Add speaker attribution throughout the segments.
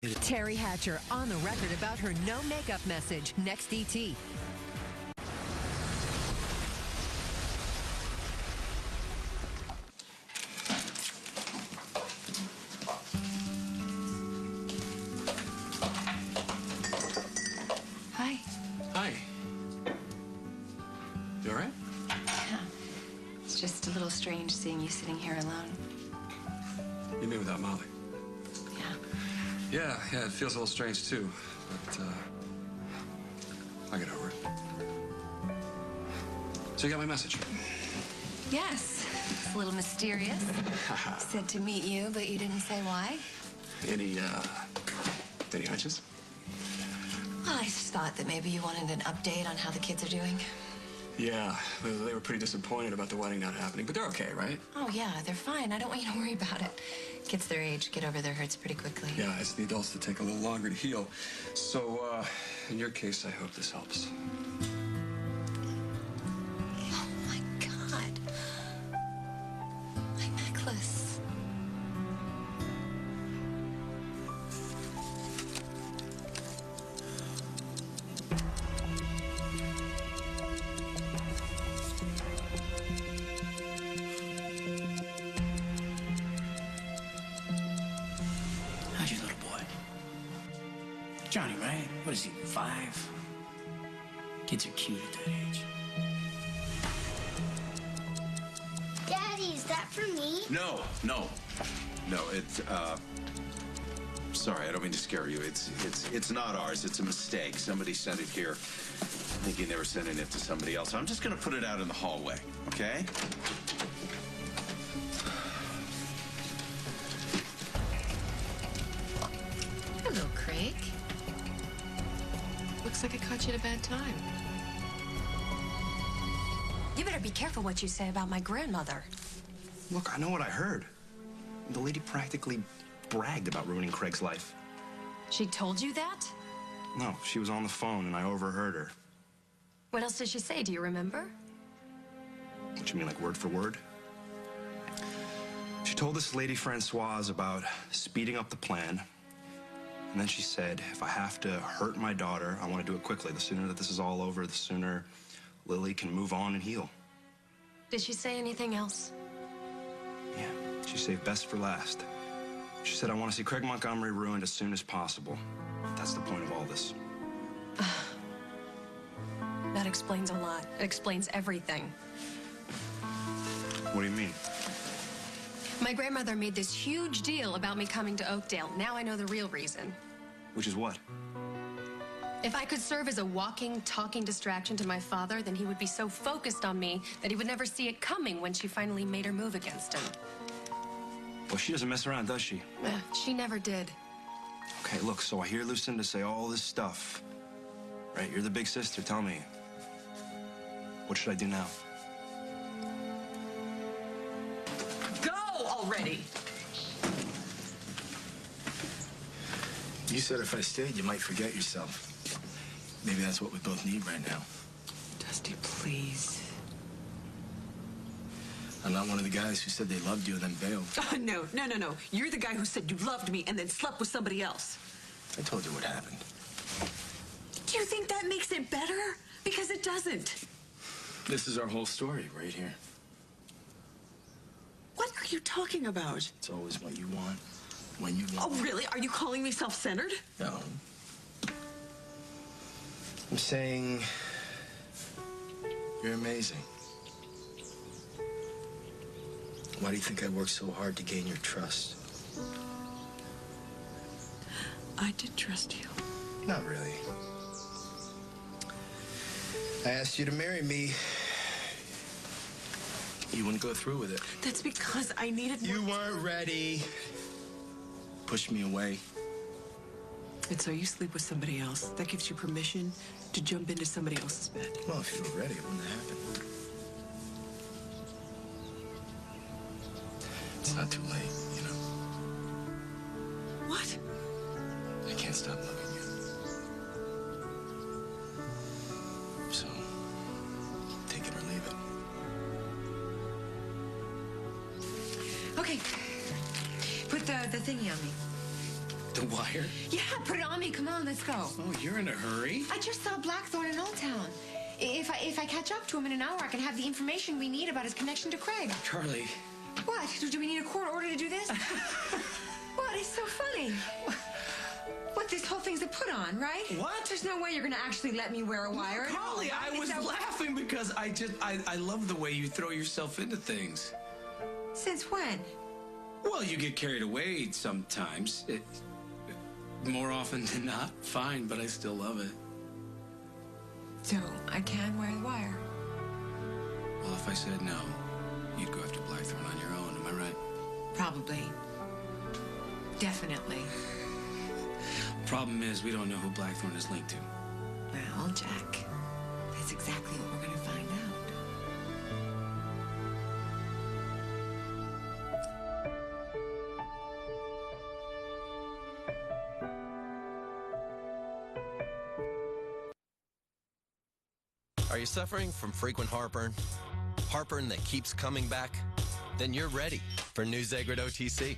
Speaker 1: Terry Hatcher on the record about her no makeup message. Next ET.
Speaker 2: Hi.
Speaker 3: Hi. You all right?
Speaker 2: Yeah. It's just a little strange seeing you sitting here alone.
Speaker 3: You mean without Molly?
Speaker 2: Yeah.
Speaker 3: Yeah, it feels a little strange too, but I'll get over it. So you got my message?
Speaker 2: Yes. It's a little mysterious. Said to meet you, but you didn't say why.
Speaker 3: Any hunches?
Speaker 2: Well, I just thought that maybe you wanted an update on how the kids are doing.
Speaker 3: Yeah, they were pretty disappointed about the wedding not happening, but they're okay, right?
Speaker 2: Oh, yeah, they're fine. I don't want you to worry about it. Kids their age get over their hurts pretty quickly.
Speaker 3: Yeah, it's the adults that take a little longer to heal. So, in your case, I hope this helps.
Speaker 2: Oh, my God. My necklace.
Speaker 4: How's your little boy? Johnny, right? What is he, 5? Kids are cute at that age.
Speaker 5: Daddy, is that for me?
Speaker 6: No. It's sorry, I don't mean to scare you. It's not ours. It's a mistake. Somebody sent it here, thinking they were sending it to somebody else. I'm just gonna put it out in the hallway, okay?
Speaker 2: Hello, Craig. Looks like I caught you at a bad time. You better be careful what you say about my grandmother.
Speaker 7: Look, I know what I heard. The lady practically bragged about ruining Craig's life.
Speaker 2: She told you that?
Speaker 7: No, she was on the phone and I overheard her.
Speaker 2: What else did she say? Do you remember?
Speaker 7: What, you mean like word for word? She told this lady Francoise about speeding up the plan. And then she said, if I have to hurt my daughter, I want to do it quickly. The sooner that this is all over, the sooner Lily can move on and heal.
Speaker 2: Did she say anything else?
Speaker 7: Yeah, she saved best for last. She said, I want to see Craig Montgomery ruined as soon as possible. That's the point of all this.
Speaker 2: That explains a lot. It explains everything.
Speaker 7: What do you mean?
Speaker 2: My grandmother made this huge deal about me coming to Oakdale. Now I know the real reason.
Speaker 7: Which is what?
Speaker 2: If I could serve as a walking, talking distraction to my father, then he would be so focused on me that he would never see it coming when she finally made her move against him.
Speaker 7: Well, she doesn't mess around, does she?
Speaker 2: She never did.
Speaker 7: Okay, look, so I hear Lucinda say all this stuff. Right, you're the big sister, tell me. What should I do now?
Speaker 8: Go already!
Speaker 4: You said if I stayed, you might forget yourself. Maybe that's what we both need right now.
Speaker 8: Dusty, please.
Speaker 4: I'm not one of the guys who said they loved you and then bailed.
Speaker 8: Oh, no. You're the guy who said you loved me and then slept with somebody else.
Speaker 4: I told you what happened.
Speaker 8: Do you think that makes it better? Because it doesn't.
Speaker 4: This is our whole story right here.
Speaker 8: What are you talking about?
Speaker 4: It's always what you want, when you want.
Speaker 8: Oh, really? Are you calling me self-centered?
Speaker 4: No. I'm saying you're amazing. Why do you think I worked so hard to gain your trust?
Speaker 8: I did trust you.
Speaker 4: Not really. I asked you to marry me. You wouldn't go through with it.
Speaker 8: That's because I needed more.
Speaker 4: You weren't ready. Pushed me away.
Speaker 8: And so you sleep with somebody else. That gives you permission to jump into somebody else's bed.
Speaker 4: Well, if you were ready, it wouldn't have happened. It's not too late, you know.
Speaker 8: What?
Speaker 4: I can't stop loving you. So, take it or leave it.
Speaker 1: Okay. Put the thingy on me.
Speaker 4: The wire?
Speaker 8: Yeah, put it on me. Come on, let's go.
Speaker 4: Oh, you're in a hurry?
Speaker 8: I just saw Blackthorn in Old Town. If I catch up to him in an hour, I can have the information we need about his connection to Craig.
Speaker 4: Charlie.
Speaker 8: What? Do we need a court order to do this? What? It's so funny. What, this whole thing's a put on, right?
Speaker 4: What?
Speaker 8: There's no way you're gonna actually let me wear a wire.
Speaker 4: Carly, I was laughing because I love the way you throw yourself into things.
Speaker 8: Since when?
Speaker 4: Well, you get carried away sometimes. More often than not, fine, but I still love it.
Speaker 8: So, I can wear the wire.
Speaker 4: Well, if I said no, you'd go after Blackthorn on your own, am I right?
Speaker 8: Probably. Definitely.
Speaker 4: Problem is, we don't know who Blackthorn is linked to.
Speaker 8: Well, Jack, that's exactly what we're gonna find out.
Speaker 9: Are you suffering from frequent heartburn? Heartburn that keeps coming back? Then you're ready for new Zegrid OTC.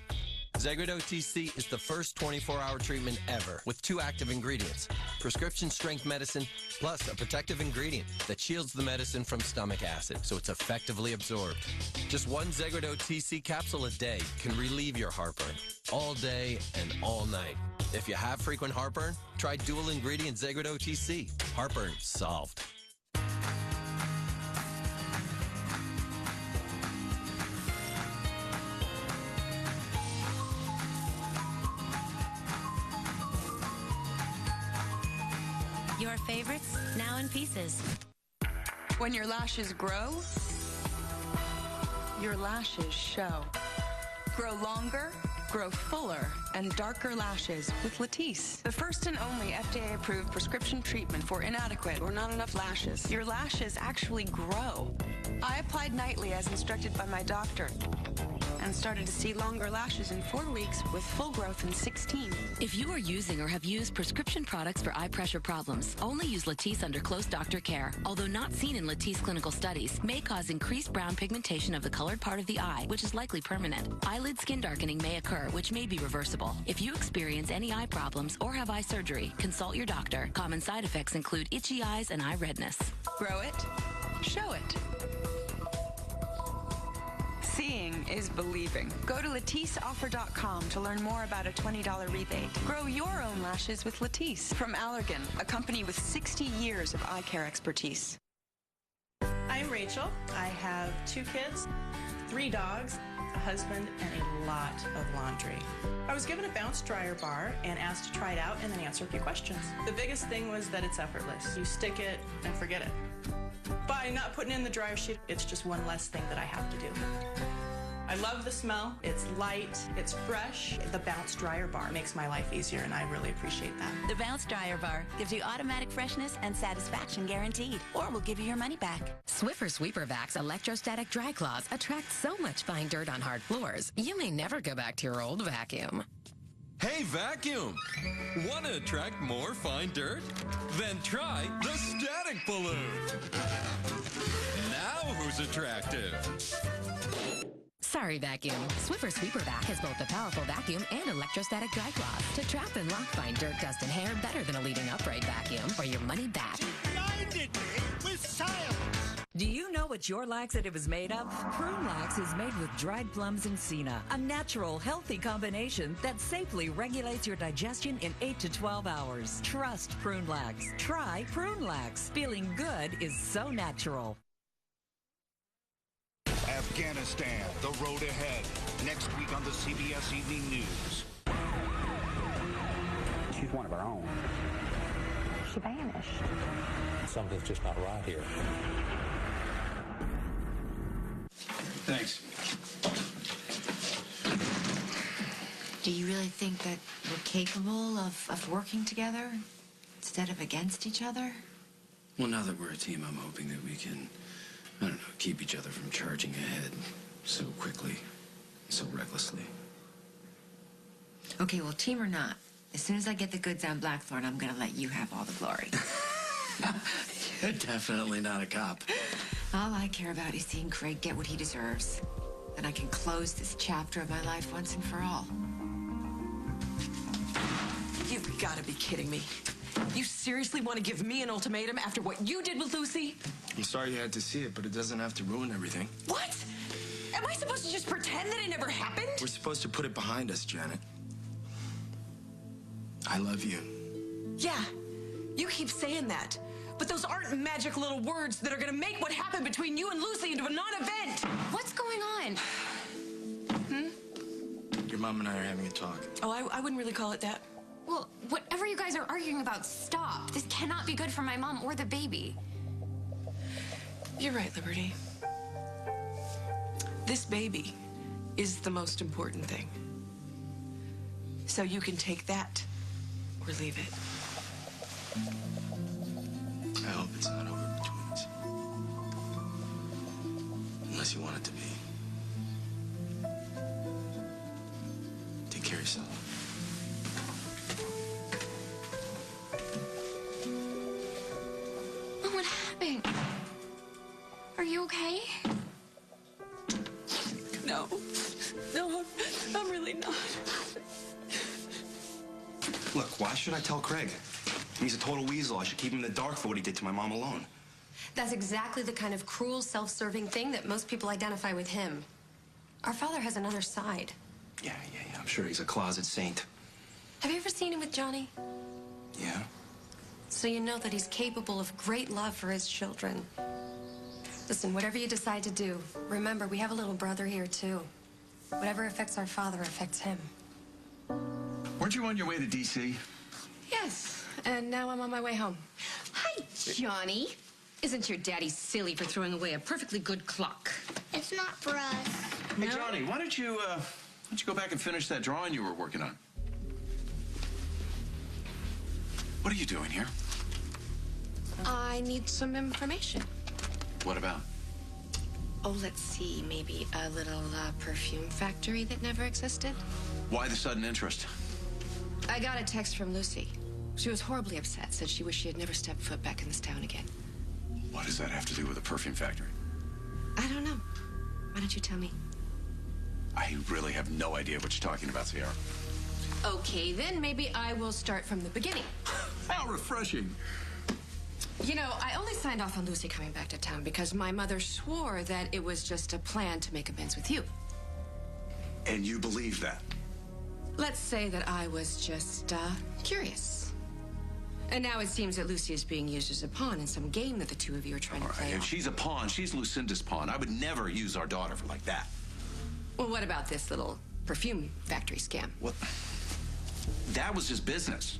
Speaker 9: Zegrid OTC is the first 24-hour treatment ever with 2 active ingredients. Prescription strength medicine plus a protective ingredient that shields the medicine from stomach acid so it's effectively absorbed. Just 1 Zegrid OTC capsule a day can relieve your heartburn all day and all night. If you have frequent heartburn, try dual ingredient Zegrid OTC. Heartburn solved.
Speaker 10: Your favorites, now in pieces.
Speaker 11: When your lashes grow, your lashes show. Grow longer, grow fuller, and darker lashes with Latisse. The first and only FDA-approved prescription treatment for inadequate or not enough lashes. Your lashes actually grow. I applied nightly as instructed by my doctor and started to see longer lashes in 4 weeks with full growth in 16.
Speaker 10: If you are using or have used prescription products for eye pressure problems, only use Latisse under close doctor care. Although not seen in Latisse clinical studies, may cause increased brown pigmentation of the colored part of the eye, which is likely permanent. Eyelid skin darkening may occur, which may be reversible. If you experience any eye problems or have eye surgery, consult your doctor. Common side effects include itchy eyes and eye redness.
Speaker 11: Grow it, show it. Seeing is believing. Go to LatisseOffer.com to learn more about a $20 rebate. Grow your own lashes with Latisse from Allergan, a company with 60 years of eye care expertise.
Speaker 12: I'm Rachel. I have 2 kids, 3 dogs, a husband, and a lot of laundry. I was given a bounce dryer bar and asked to try it out and then answer a few questions. The biggest thing was that it's effortless. You stick it and forget it. By not putting in the dryer sheet, it's just one less thing that I have to do. I love the smell. It's light, it's fresh. The bounce dryer bar makes my life easier, and I really appreciate that.
Speaker 10: The Bounce Dryer Bar gives you automatic freshness and satisfaction guaranteed, or we'll give you your money back.
Speaker 13: Swiffer Sweeper Vac's electrostatic dry cloths attract so much fine dirt on hard floors, you may never go back to your old vacuum.
Speaker 14: Hey, vacuum! Want to attract more fine dirt? Then try the static balloon. Now who's attractive?
Speaker 13: Sorry, vacuum. Swiffer Sweeper Vac has both a powerful vacuum and electrostatic dry cloth to trap and lock fine dirt, dust, and hair better than a leading upright vacuum, or your money back.
Speaker 15: Blinded me with science!
Speaker 16: Do you know what your laxative is made of? Prune Lax is made with dried plums and senna, a natural, healthy combination that safely regulates your digestion in 8 to 12 hours. Trust Prune Lax. Try Prune Lax. Feeling good is so natural.
Speaker 15: Afghanistan, the road ahead. Next week on the CBS Evening News.
Speaker 17: She's one of our own.
Speaker 18: She vanished.
Speaker 17: Something's just not right here.
Speaker 4: Thanks.
Speaker 8: Do you really think that we're capable of working together instead of against each other?
Speaker 4: Well, now that we're a team, I'm hoping that we can, I don't know, keep each other from charging ahead so quickly, so recklessly.
Speaker 8: Okay, well, team or not, as soon as I get the goods on Blackthorn, I'm gonna let you have all the glory.
Speaker 4: You're definitely not a cop.
Speaker 8: All I care about is seeing Craig get what he deserves. Then I can close this chapter of my life once and for all.
Speaker 19: You've got to be kidding me. You seriously want to give me an ultimatum after what you did with Lucy?
Speaker 7: I'm sorry you had to see it, but it doesn't have to ruin everything.
Speaker 19: What? Am I supposed to just pretend that it never happened?
Speaker 7: We're supposed to put it behind us, Janet. I love you.
Speaker 19: Yeah, you keep saying that. But those aren't magic little words that are going to make what happened between you and Lucy into a non-event.
Speaker 2: What's going on?
Speaker 7: Your mom and I are having a talk.
Speaker 19: Oh, I wouldn't really call it that.
Speaker 2: Well, whatever you guys are arguing about, stop. This cannot be good for my mom or the baby.
Speaker 19: You're right, Liberty. This baby is the most important thing. So you can take that or leave it.
Speaker 7: I hope it's not over between us. Unless you want it to be. Take care of yourself.
Speaker 2: What happened? Are you okay?
Speaker 19: No, I'm really not.
Speaker 7: Look, why should I tell Craig? He's a total weasel. I should keep him in the dark for what he did to my mom alone.
Speaker 2: That's exactly the kind of cruel, self-serving thing that most people identify with him. Our father has another side.
Speaker 7: Yeah. I'm sure he's a closet saint.
Speaker 2: Have you ever seen him with Johnny?
Speaker 7: Yeah?
Speaker 2: So you know that he's capable of great love for his children. Listen, whatever you decide to do, remember, we have a little brother here, too. Whatever affects our father affects him.
Speaker 6: Weren't you on your way to D.C.?
Speaker 2: Yes, and now I'm on my way home.
Speaker 13: Hi, Johnny. Isn't your daddy silly for throwing away a perfectly good clock?
Speaker 5: It's not for us.
Speaker 6: Hey, Johnny, why don't you go back and finish that drawing you were working on? What are you doing here?
Speaker 2: I need some information.
Speaker 6: What about?
Speaker 2: Oh, let's see, maybe a little perfume factory that never existed?
Speaker 6: Why the sudden interest?
Speaker 2: I got a text from Lucy. She was horribly upset, said she wished she had never stepped foot back in this town again.
Speaker 6: What does that have to do with the perfume factory?
Speaker 2: I don't know. Why don't you tell me?
Speaker 6: I really have no idea what you're talking about, Sierra.
Speaker 2: Okay, then maybe I will start from the beginning.
Speaker 6: How refreshing.
Speaker 2: You know, I only signed off on Lucy coming back to town because my mother swore that it was just a plan to make amends with you.
Speaker 6: And you believe that?
Speaker 2: Let's say that I was just curious. And now it seems that Lucy is being used as a pawn in some game that the two of you are trying to play.
Speaker 6: If she's a pawn, she's Lucinda's pawn. I would never use our daughter for like that.
Speaker 2: Well, what about this little perfume factory scam?
Speaker 6: What? That was just business.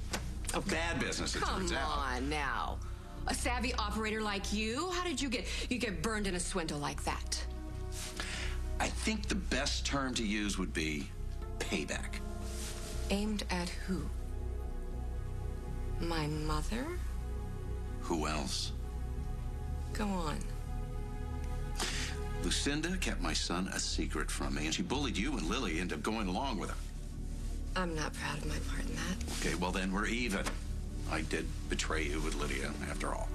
Speaker 6: Bad business, it turns out.
Speaker 2: Come on now. A savvy operator like you? How did you get burned in a swindle like that?
Speaker 6: I think the best term to use would be payback.
Speaker 2: Aimed at who? My mother?
Speaker 6: Who else?
Speaker 2: Go on.
Speaker 6: Lucinda kept my son a secret from me, and she bullied you and Lily into going along with her.
Speaker 2: I'm not proud of my part in that.
Speaker 6: Okay, well then we're even. I did betray you with Lydia, after all.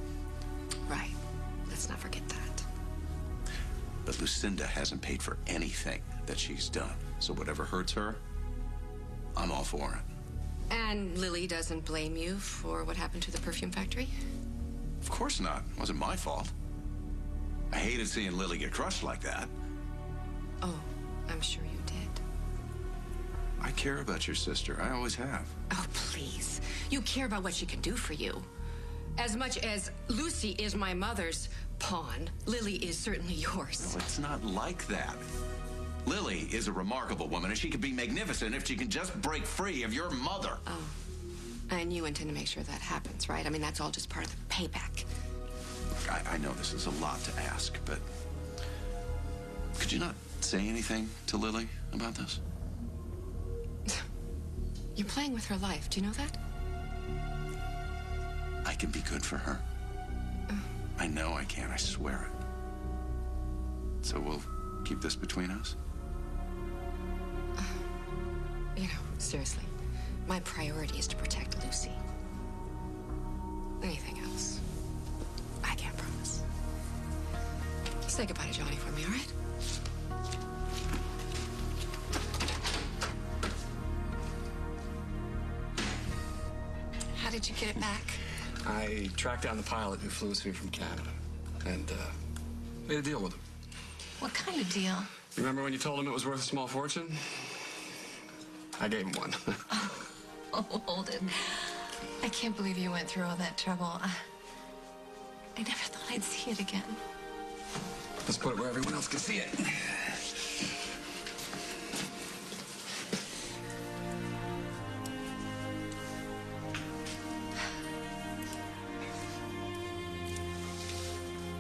Speaker 2: Right. Let's not forget that.
Speaker 6: But Lucinda hasn't paid for anything that she's done. So whatever hurts her, I'm all for it.
Speaker 2: And Lily doesn't blame you for what happened to the perfume factory?
Speaker 6: Of course not. It wasn't my fault. I hated seeing Lily get crushed like that.
Speaker 2: Oh, I'm sure you did.
Speaker 6: I care about your sister. I always have.
Speaker 2: Oh, please. You care about what she can do for you. As much as Lucy is my mother's pawn, Lily is certainly yours.
Speaker 6: No, it's not like that. Lily is a remarkable woman, and she could be magnificent if she can just break free of your mother.
Speaker 2: Oh. And you intend to make sure that happens, right? I mean, that's all just part of the payback.
Speaker 6: I know this is a lot to ask, but could you not say anything to Lily about this?
Speaker 2: You're playing with her life. Do you know that?
Speaker 6: I can be good for her. I know I can. I swear it. So we'll keep this between us?
Speaker 2: You know, seriously, my priority is to protect Lucy. Anything else, I can't promise. Say goodbye to Johnny for me, all right? did you get it back?
Speaker 3: I tracked down the pilot who flew us here from Canada and made a deal with him.
Speaker 2: What kind of deal?
Speaker 3: Remember when you told him it was worth a small fortune? I gave him one.
Speaker 2: Oh, hold it. I can't believe you went through all that trouble. I never thought I'd see it again.
Speaker 3: Let's put it where everyone else can see it.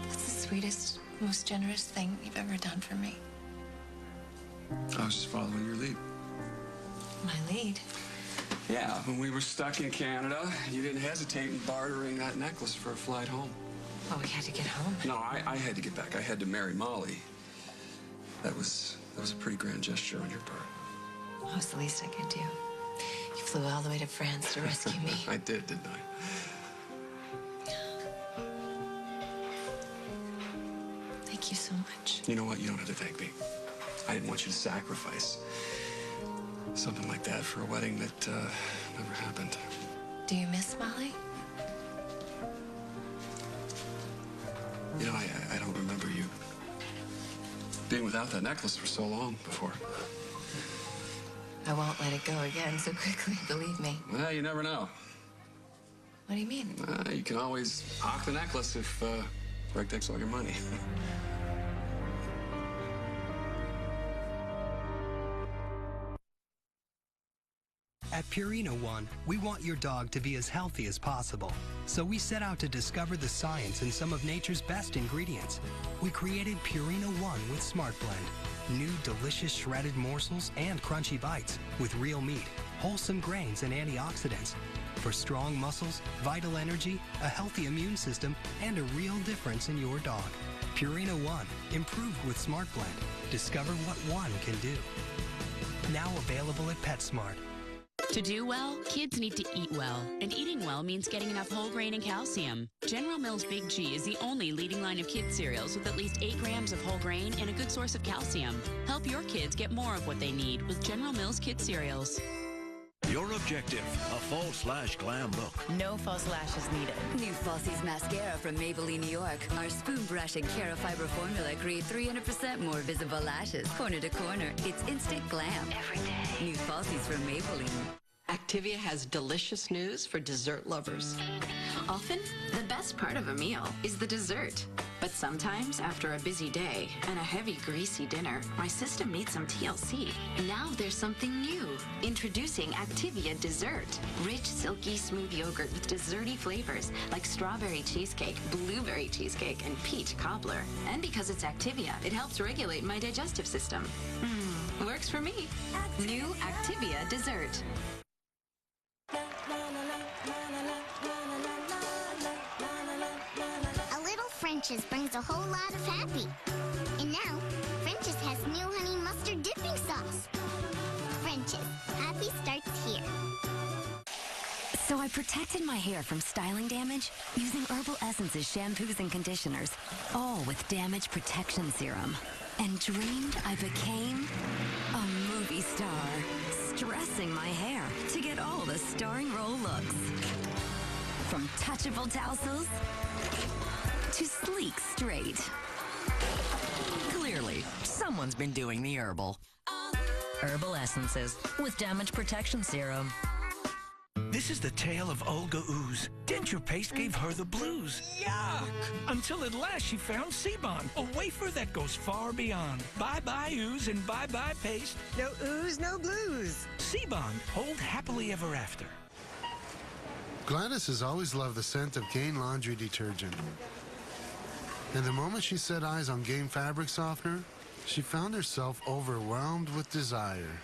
Speaker 2: That's the sweetest, most generous thing you've ever done for me.
Speaker 3: I was just following your lead.
Speaker 2: My lead?
Speaker 3: Yeah, when we were stuck in Canada, you didn't hesitate in bartering that necklace for a flight home.
Speaker 2: Oh, we had to get home.
Speaker 3: No, I had to get back. I had to marry Molly. That was a pretty grand gesture on your part.
Speaker 2: What was the least I could do? You flew all the way to France to rescue me.
Speaker 3: I did, didn't I?
Speaker 2: Thank you so much.
Speaker 3: You know what? You don't have to thank me. I didn't want you to sacrifice something like that for a wedding that never happened.
Speaker 2: Do you miss Molly?
Speaker 3: You know, I don't remember you being without that necklace for so long before.
Speaker 2: I won't let it go again so quickly, believe me.
Speaker 3: Well, you never know.
Speaker 2: What do you mean?
Speaker 3: You can always hawk the necklace if Greg takes all your money.
Speaker 20: At Purina One, we want your dog to be as healthy as possible. So we set out to discover the science in some of nature's best ingredients. We created Purina One with Smart Blend. New delicious shredded morsels and crunchy bites with real meat, wholesome grains and antioxidants. For strong muscles, vital energy, a healthy immune system, and a real difference in your dog. Purina One, improved with Smart Blend. Discover what one can do. Now available at PetSmart.
Speaker 10: To do well, kids need to eat well. And eating well means getting enough whole grain and calcium. General Mills Big G is the only leading line of kids cereals with at least 8 grams of whole grain and a good source of calcium. Help your kids get more of what they need with General Mills Kids cereals.
Speaker 15: Your objective, a fall/glam look.
Speaker 13: No false lashes needed.
Speaker 21: New Falsies Mascara from Maybelline, New York. Our spoon brush and Cara Fiber formula create 300% more visible lashes, corner to corner. It's instant glam. Every day. New Falsies from Maybelline.
Speaker 22: Activia has delicious news for dessert lovers.
Speaker 23: Often, the best part of a meal is the dessert. But sometimes, after a busy day and a heavy, greasy dinner, my system needs some TLC. Now there's something new. Introducing Activia Dessert. Rich, silky, smooth yogurt with desserty flavors like strawberry cheesecake, blueberry cheesecake, and peach cobbler. And because it's Activia, it helps regulate my digestive system. Works for me. New Activia Dessert.
Speaker 5: French's brings a whole lot of happy. And now, French's has new honey mustard dipping sauce. French's, happy starts here.
Speaker 21: So I protected my hair from styling damage using herbal essences, shampoos, and conditioners, all with damage protection serum. And dreamed I became a movie star, stressing my hair to get all the starring role looks. From touchable tassels to sleek straight.
Speaker 13: Clearly, someone's been doing the herbal. Herbal essences with damage protection serum.
Speaker 24: This is the tale of Olga Ooze. Denture paste gave her the blues. Yuck! Until at last she found Seabond, a wafer that goes far beyond. Bye-bye ooze and bye-bye paste.
Speaker 8: No ooze, no blues.
Speaker 24: Seabond, hold happily ever after.
Speaker 25: Gladys has always loved the scent of Gain laundry detergent. And the moment she set eyes on Gain fabric softener, she found herself overwhelmed with desire.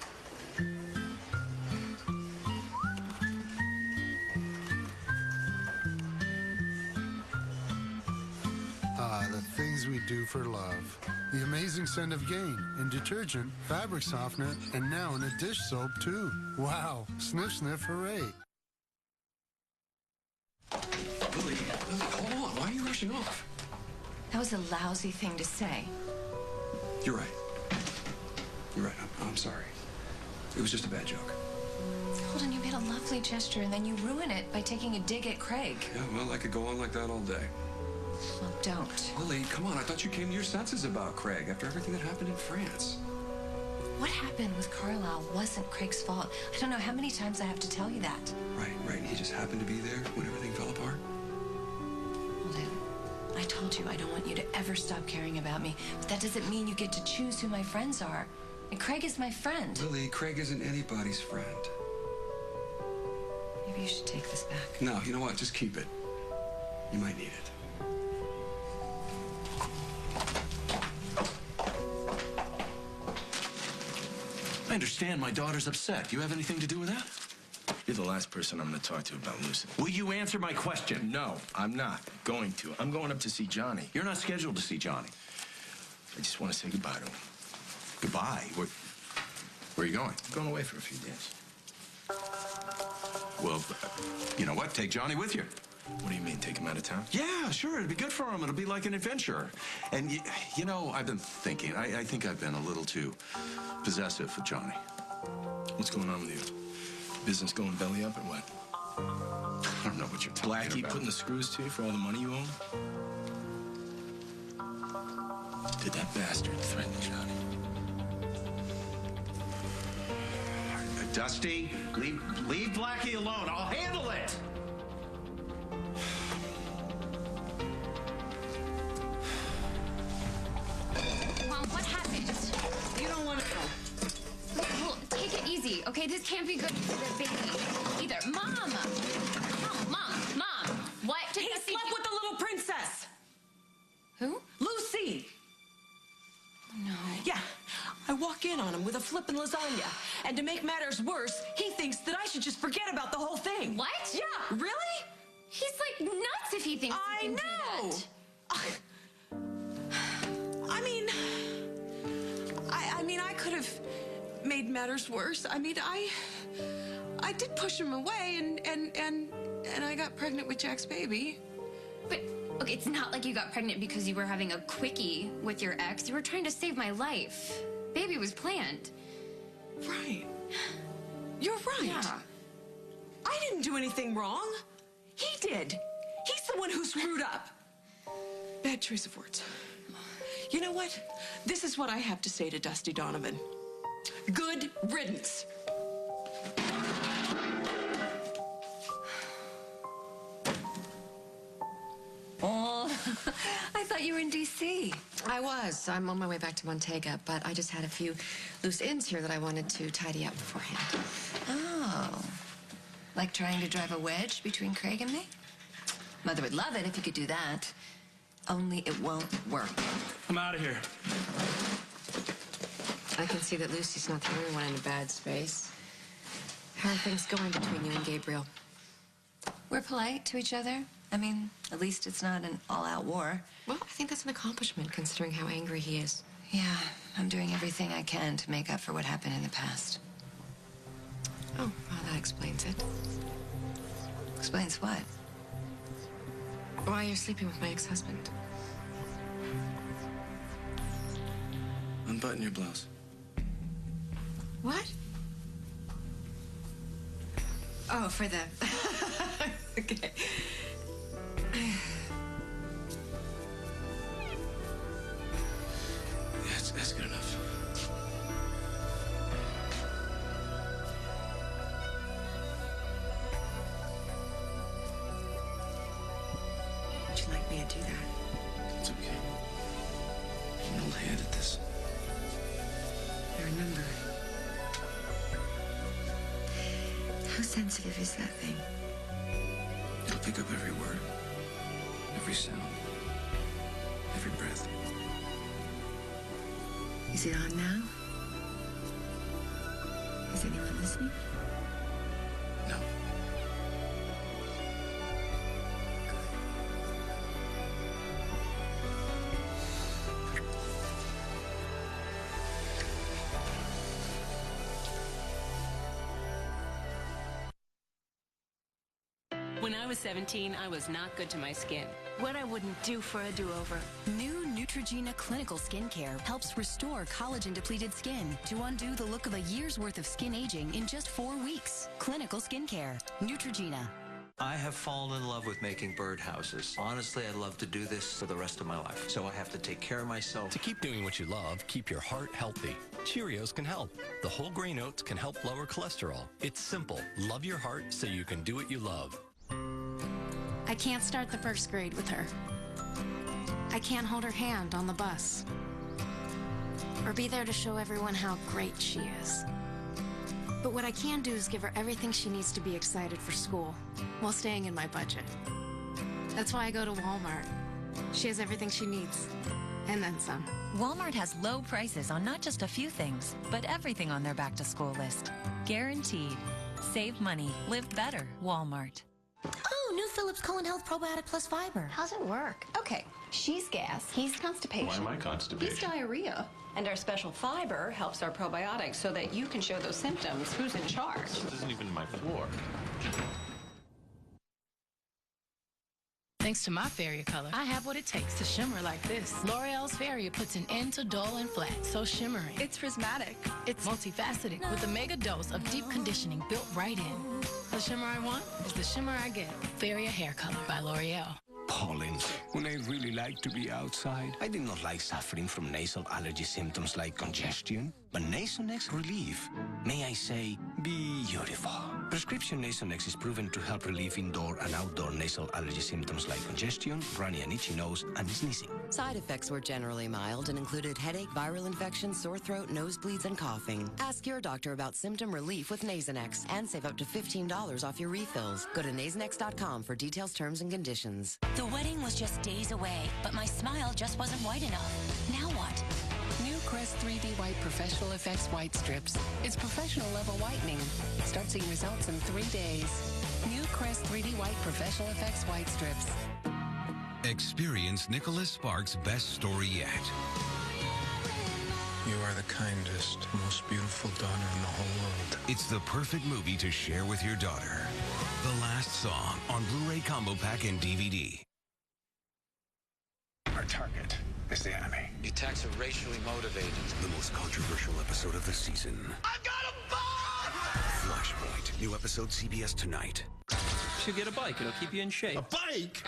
Speaker 25: Ah, the things we do for love. The amazing scent of Gain in detergent, fabric softener, and now in a dish soap too. Wow, sniff, sniff, hooray.
Speaker 3: Lily, hold on. Why are you rushing off?
Speaker 2: That was a lousy thing to say.
Speaker 3: You're right. You're right. I'm sorry. It was just a bad joke.
Speaker 8: Holden, you made a lovely gesture, and then you ruin it by taking a dig at Craig.
Speaker 3: Yeah, well, I could go on like that all day.
Speaker 8: Well, don't.
Speaker 3: Lily, come on. I thought you came to your senses about Craig after everything that happened in France.
Speaker 8: What happened with Carlisle wasn't Craig's fault. I don't know how many times I have to tell you that.
Speaker 3: Right. He just happened to be there when everything fell apart.
Speaker 8: Holden, I told you I don't want you to ever stop caring about me, but that doesn't mean you get to choose who my friends are. And Craig is my friend.
Speaker 3: Lily, Craig isn't anybody's friend.
Speaker 8: Maybe you should take this back.
Speaker 3: No, you know what? Just keep it. You might need it.
Speaker 6: I understand my daughter's upset. You have anything to do with that? You're the last person I'm going to talk to about Lucy. Will you answer my question? No, I'm not going to. I'm going up to see Johnny. You're not scheduled to see Johnny. I just want to say goodbye to him. Goodbye? Where are you going? I'm going away for a few days. Well, you know what? Take Johnny with you. What do you mean, take him out of town? Yeah, sure. It'll be good for him. It'll be like an adventure. And, you know, I've been thinking, I think I've been a little too possessive with Johnny. What's going on with you? Business going belly up or what? I don't know what you're talking about. Blackie putting the screws to you for all the money you owe him? Did that bastard threaten Johnny? Dusty, leave Blackie alone. I'll handle it.
Speaker 1: Mom, what happened?
Speaker 19: You don't want to know.
Speaker 1: Well, take it easy, okay? This can't be good for the baby either. Mom! Mom! What?
Speaker 19: He slept with the little princess.
Speaker 8: Who?
Speaker 19: Lucy.
Speaker 8: No.
Speaker 19: Yeah, I walk in on him with a flippin' lasagna. And to make matters worse, he thinks that I should just forget about the whole thing.
Speaker 1: What?
Speaker 19: Yeah, really?
Speaker 1: He's like nuts if he thinks he can do that.
Speaker 19: I mean, I could have made matters worse. I mean, I did push him away, and I got pregnant with Jack's baby.
Speaker 1: But, okay, it's not like you got pregnant because you were having a quickie with your ex. You were trying to save my life. Baby was planned.
Speaker 19: Right. You're right.
Speaker 1: Yeah.
Speaker 19: I didn't do anything wrong. He did. He's the one who screwed up. Bad choice of words. You know what? This is what I have to say to Dusty Donovan. Good riddance.
Speaker 8: Oh, I thought you were in D.C.
Speaker 2: I was. I'm on my way back to Montega, but I just had a few loose ends here that I wanted to tidy up beforehand.
Speaker 8: Oh. Like trying to drive a wedge between Craig and me? Mother would love it if you could do that. Only it won't work.
Speaker 7: I'm out of here.
Speaker 2: I can see that Lucy's not the only one in a bad space. How are things going between you and Gabriel?
Speaker 8: We're polite to each other. I mean, at least it's not an all-out war.
Speaker 2: Well, I think that's an accomplishment, considering how angry he is.
Speaker 8: Yeah, I'm doing everything I can to make up for what happened in the past.
Speaker 2: Oh, well, that explains it.
Speaker 8: Explains what?
Speaker 2: Why you're sleeping with my ex-husband.
Speaker 4: Unbutton your blouse.
Speaker 2: What? Oh, for the... Okay.
Speaker 4: That's good enough.
Speaker 2: Would you like me to do that?
Speaker 4: It's okay. I'm an old hand at this.
Speaker 2: I remember. How sensitive is that thing?
Speaker 4: It'll pick up every word, every sound, every breath.
Speaker 2: Is it on now? Is anyone listening?
Speaker 4: No.
Speaker 9: When I was 17, I was not good to my skin. What I wouldn't do for a do-over.
Speaker 11: New Neutrogena Clinical Skincare helps restore collagen-depleted skin to undo the look of a year's worth of skin aging in just 4 weeks. Clinical Skincare. Neutrogena.
Speaker 12: I have fallen in love with making birdhouses. Honestly, I'd love to do this for the rest of my life. So I have to take care of myself.
Speaker 14: To keep doing what you love, keep your heart healthy. Cheerios can help. The whole grain oats can help lower cholesterol. It's simple. Love your heart so you can do what you love.
Speaker 2: I can't start the first grade with her. I can't hold her hand on the bus. Or be there to show everyone how great she is. But what I can do is give her everything she needs to be excited for school, while staying in my budget. That's why I go to Walmart. She has everything she needs, and then some.
Speaker 16: Walmart has low prices on not just a few things, but everything on their back-to-school list. Guaranteed. Save money. Live better. Walmart.
Speaker 26: Oh, new Philips Colon Health Probiotic Plus Fiber. How's it work? Okay, she's gas, he's constipation.
Speaker 6: Why am I constipation?
Speaker 26: He's diarrhea.
Speaker 8: And our special fiber helps our probiotics so that you can show those symptoms. Who's in charge?
Speaker 6: This isn't even my floor.
Speaker 27: Thanks to my Farrier color, I have what it takes to shimmer like this. L'Oreal's Farrier puts an end to dull and flat, so shimmering. It's prismatic. It's multifaceted with a mega dose of deep conditioning built right in. The shimmer I want is the shimmer I get. Farrier Hair Color by L'Oreal.
Speaker 28: Pollen. When I really like to be outside, I did not like suffering from nasal allergy symptoms like congestion, but Nasonex relief. May I say, beautiful. Prescription Nasonex is proven to help relieve indoor and outdoor nasal allergy symptoms like congestion, runny and itchy nose, and sneezing.
Speaker 29: Side effects were generally mild and included headache, viral infection, sore throat, nosebleeds, and coughing. Ask your doctor about symptom relief with Nasonex and save up to $15 off your refills. Go to Nasonex.com for details, terms, and conditions.
Speaker 30: The wedding was just days away, but my smile just wasn't white enough. Now what?
Speaker 13: New Crest 3D White Professional Effects White Strips. It's professional level whitening. Start seeing results in 3 days. New Crest 3D White Professional Effects White Strips.
Speaker 31: Experience Nicholas Sparks' best story yet.
Speaker 4: You are the kindest, most beautiful daughter in the whole world.
Speaker 31: It's the perfect movie to share with your daughter. The Last Song on Blu-ray Combo Pack and DVD.
Speaker 32: Our target is the enemy.
Speaker 4: The attacks are racially motivated.
Speaker 31: The most controversial episode of the season.
Speaker 32: I've got a bomb!
Speaker 31: Flashpoint. New episode CBS tonight.
Speaker 33: You should get a bike. It'll keep you in shape.
Speaker 32: A bike?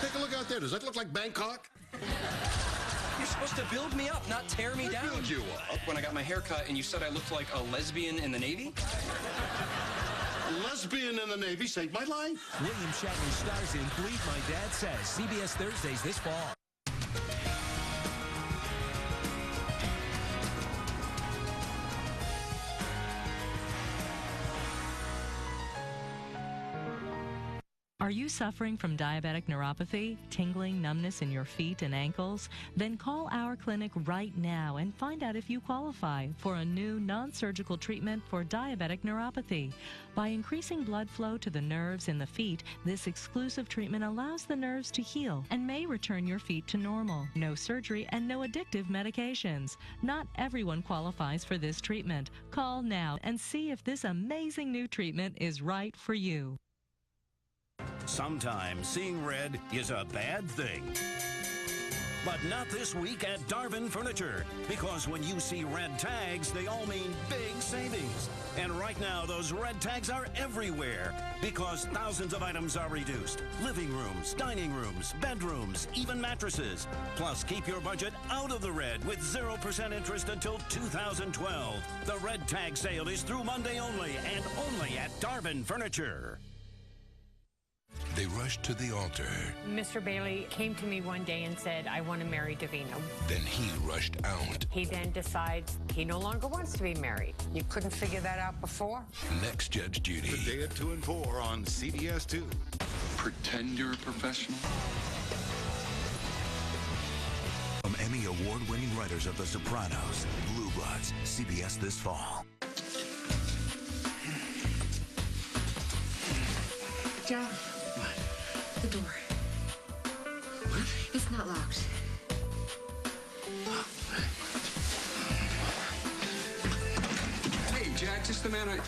Speaker 32: Take a look out there. Does that look like Bangkok?
Speaker 33: You're supposed to build me up, not tear me down.
Speaker 32: Build you up?
Speaker 33: When I got my hair cut and you said I looked like a lesbian in the Navy?
Speaker 32: A lesbian in the Navy saved my life.
Speaker 34: William Shatner stars in Believe My Dad Says. CBS Thursdays this fall.
Speaker 33: Are you suffering from diabetic neuropathy, tingling, numbness in your feet and ankles? Then call our clinic right now and find out if you qualify for a new non-surgical treatment for diabetic neuropathy. By increasing blood flow to the nerves in the feet, this exclusive treatment allows the nerves to heal and may return your feet to normal. No surgery and no addictive medications. Not everyone qualifies for this treatment. Call now and see if this amazing new treatment is right for you.
Speaker 34: Sometimes seeing red is a bad thing. But not this week at Darvin Furniture, because when you see red tags, they all mean big savings. And right now, those red tags are everywhere, because thousands of items are reduced. Living rooms, dining rooms, bedrooms, even mattresses. Plus, keep your budget out of the red with 0% interest until 2012. The red tag sale is through Monday only, and only at Darvin Furniture.
Speaker 31: They rushed to the altar.
Speaker 35: Mr. Bailey came to me one day and said, I want to marry Davina.
Speaker 31: Then he rushed out.
Speaker 35: He then decides he no longer wants to be married. You couldn't figure that out before?
Speaker 31: Next Judge Judy.
Speaker 15: Today at 2 and 4 on CBS 2.
Speaker 3: Pretend you're a professional.
Speaker 31: From Emmy award-winning writers of The Sopranos, Blue Bloods, CBS this fall.
Speaker 2: Joe. The door.
Speaker 3: What?
Speaker 2: It's not locked.
Speaker 3: Hey, Jack, just the man I...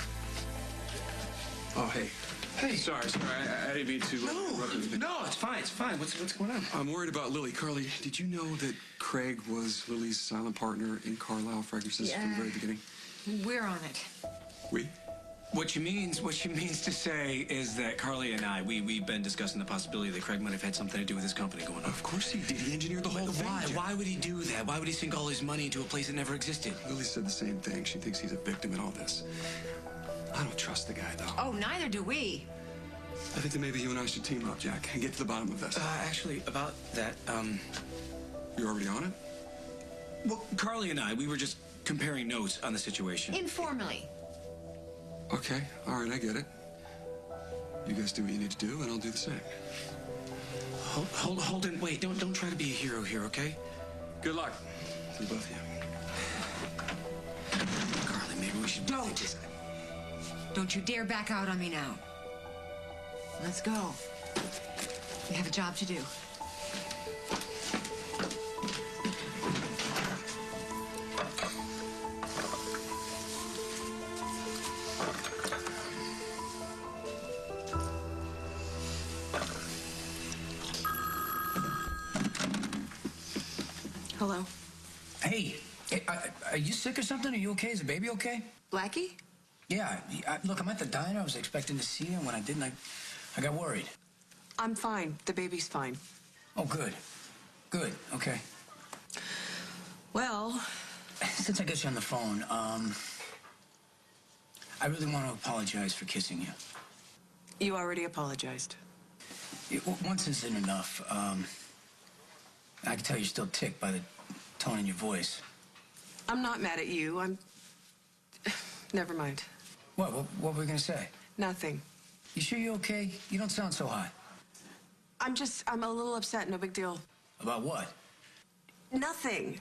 Speaker 3: Oh, hey.
Speaker 4: Hey, sorry. I didn't mean to.
Speaker 6: No, it's fine. What's going on?
Speaker 3: I'm worried about Lily. Carly, did you know that Craig was Lily's silent partner in Carlisle Fragrances from the very beginning?
Speaker 1: We're on it.
Speaker 3: We?
Speaker 4: What she means to say is that Carly and I, we've been discussing the possibility that Craig might have had something to do with his company going on.
Speaker 3: Of course he did. He engineered the whole thing.
Speaker 4: Why? Why would he do that? Why would he sink all his money into a place that never existed?
Speaker 3: Lily said the same thing. She thinks he's a victim in all this. I don't trust the guy, though.
Speaker 1: Oh, neither do we.
Speaker 3: I think that maybe you and I should team up, Jack, and get to the bottom of this.
Speaker 4: Actually, about that,
Speaker 3: You're already on it?
Speaker 4: Well, Carly and I, we were just comparing notes on the situation.
Speaker 1: Informally.
Speaker 3: Okay, all right, I get it. You guys do what you need to do, and I'll do the same.
Speaker 4: Hold on, wait, don't try to be a hero here, okay?
Speaker 3: Good luck to both of you.
Speaker 4: Carly, maybe we should...
Speaker 1: Don't you dare back out on me now. Let's go. We have a job to do. Hello.
Speaker 5: Hey, are you sick or something? Are you okay? Is the baby okay?
Speaker 1: Blackie?
Speaker 5: Yeah. Look, I'm at the diner. I was expecting to see you, and when I didn't, I got worried.
Speaker 1: I'm fine. The baby's fine.
Speaker 5: Oh, good. Good. Okay.
Speaker 1: Well...
Speaker 5: Since I got you on the phone, I really want to apologize for kissing you.
Speaker 1: You already apologized.
Speaker 5: Once isn't enough. I can tell you're still ticked by the tone in your voice.
Speaker 1: I'm not mad at you. Never mind.
Speaker 5: What were we gonna say?
Speaker 1: Nothing.
Speaker 5: You sure you're okay? You don't sound so hot.
Speaker 1: I'm a little upset. No big deal.
Speaker 5: About what?
Speaker 1: Nothing.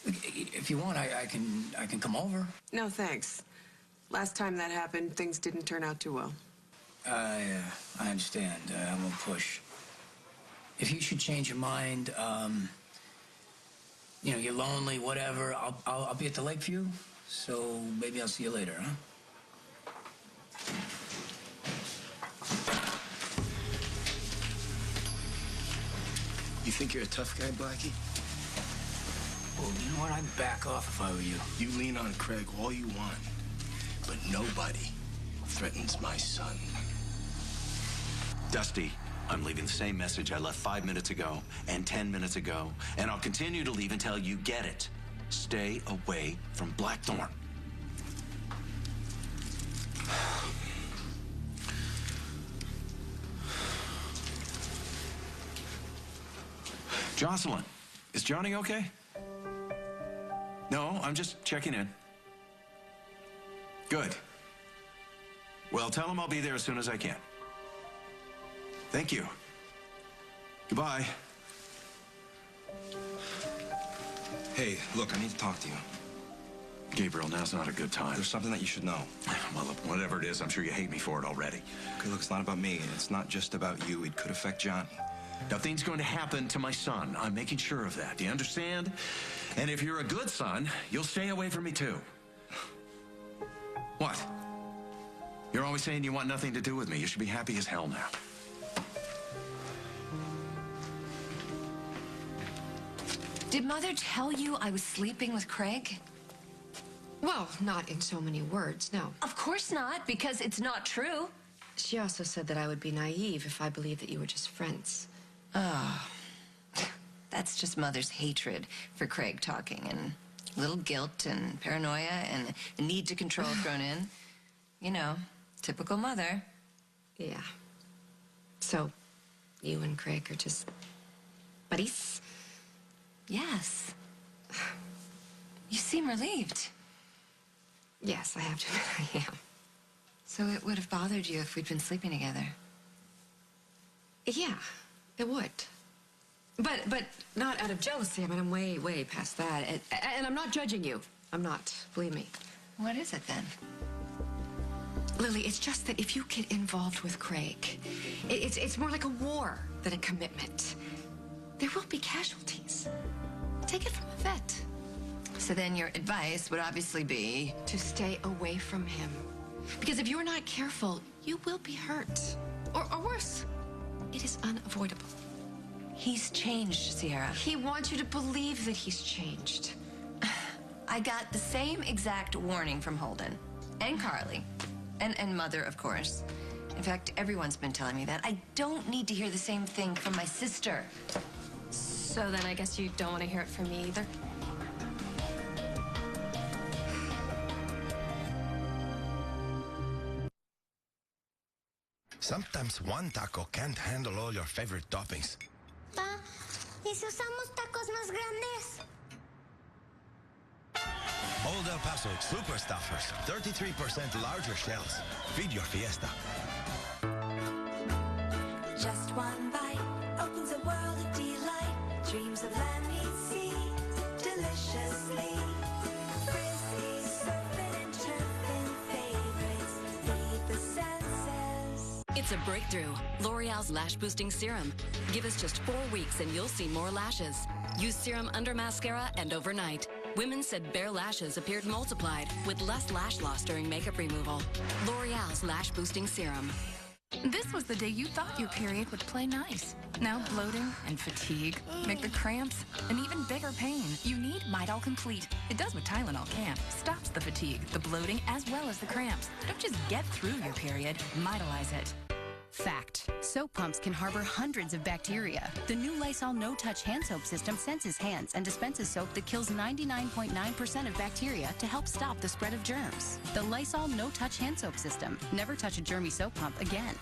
Speaker 5: If you want, I can come over.
Speaker 1: No, thanks. Last time that happened, things didn't turn out too well.
Speaker 5: I understand. I won't push. If you should change your mind, you're lonely, whatever, I'll be at the Lakeview, so maybe I'll see you later, huh?
Speaker 4: You think you're a tough guy, Blackie?
Speaker 5: Well, you know what? I'd back off if I were you.
Speaker 4: You lean on Craig all you want, but nobody threatens my son.
Speaker 6: Dusty, I'm leaving the same message I left 5 minutes ago and 10 minutes ago, and I'll continue to leave until you get it. Stay away from Blackthorn. Jocelyn, is Johnny okay? No, I'm just checking in. Good. Well, tell him I'll be there as soon as I can. Thank you. Goodbye.
Speaker 7: Hey, look, I need to talk to you.
Speaker 6: Gabriel, now's not a good time.
Speaker 7: There's something that you should know.
Speaker 6: Well, whatever it is, I'm sure you hate me for it already.
Speaker 7: Okay, look, it's not about me, and it's not just about you. It could affect Johnny.
Speaker 6: Nothing's going to happen to my son. I'm making sure of that. Do you understand? And if you're a good son, you'll stay away from me, too. What? You're always saying you want nothing to do with me. You should be happy as hell now.
Speaker 8: Did Mother tell you I was sleeping with Craig?
Speaker 9: Well, not in so many words, no.
Speaker 8: Of course not, because it's not true.
Speaker 9: She also said that I would be naive if I believed that you were just friends.
Speaker 8: Oh, that's just Mother's hatred for Craig talking, and a little guilt and paranoia and the need to control thrown in. You know, typical Mother.
Speaker 9: Yeah. So, you and Craig are just buddies?
Speaker 8: Yes. You seem relieved.
Speaker 9: Yes, I have to admit I am.
Speaker 8: So it would have bothered you if we'd been sleeping together?
Speaker 9: Yeah, it would. But not out of jealousy. I mean, I'm way, way past that. And I'm not judging you. I'm not, believe me.
Speaker 8: What is it then?
Speaker 9: Lily, it's just that if you get involved with Craig, it's more like a war than a commitment. There will be casualties. Take it from a vet.
Speaker 8: So then your advice would obviously be...
Speaker 9: to stay away from him. Because if you're not careful, you will be hurt. Or worse, it is unavoidable.
Speaker 8: He's changed, Sierra.
Speaker 9: He wants you to believe that he's changed.
Speaker 8: I got the same exact warning from Holden and Carly and Mother, of course. In fact, everyone's been telling me that. I don't need to hear the same thing from my sister.
Speaker 2: So then I guess you don't want to hear it from me either?
Speaker 28: Sometimes one taco can't handle all your favorite toppings.
Speaker 10: Pa, ¿y si usamos tacos más grandes?
Speaker 28: Old El Paso Super Stuffers, 33% larger shells. Feed your fiesta.
Speaker 11: Just one bite opens a world of delight. Dreams of land meet sea, deliciously. Frisbee, surfing and turfing, favorites feed the senses.
Speaker 29: It's a breakthrough. L'Oreal's Lash Boosting Serum. Give us just 4 weeks and you'll see more lashes. Use serum under mascara and overnight. Women said bare lashes appeared multiplied with less lash loss during makeup removal. L'Oreal's Lash Boosting Serum.
Speaker 27: This was the day you thought your period would play nice. Now bloating and fatigue make the cramps an even bigger pain. You need Midol Complete. It does what Tylenol can't. Stops the fatigue, the bloating, as well as the cramps. Don't just get through your period. Midolize it.
Speaker 12: Fact. Soap pumps can harbor hundreds of bacteria. The new Lysol no-touch hand soap system senses hands and dispenses soap that kills 99.9% of bacteria to help stop the spread of germs. The Lysol no-touch hand soap system. Never touch a germy soap pump again.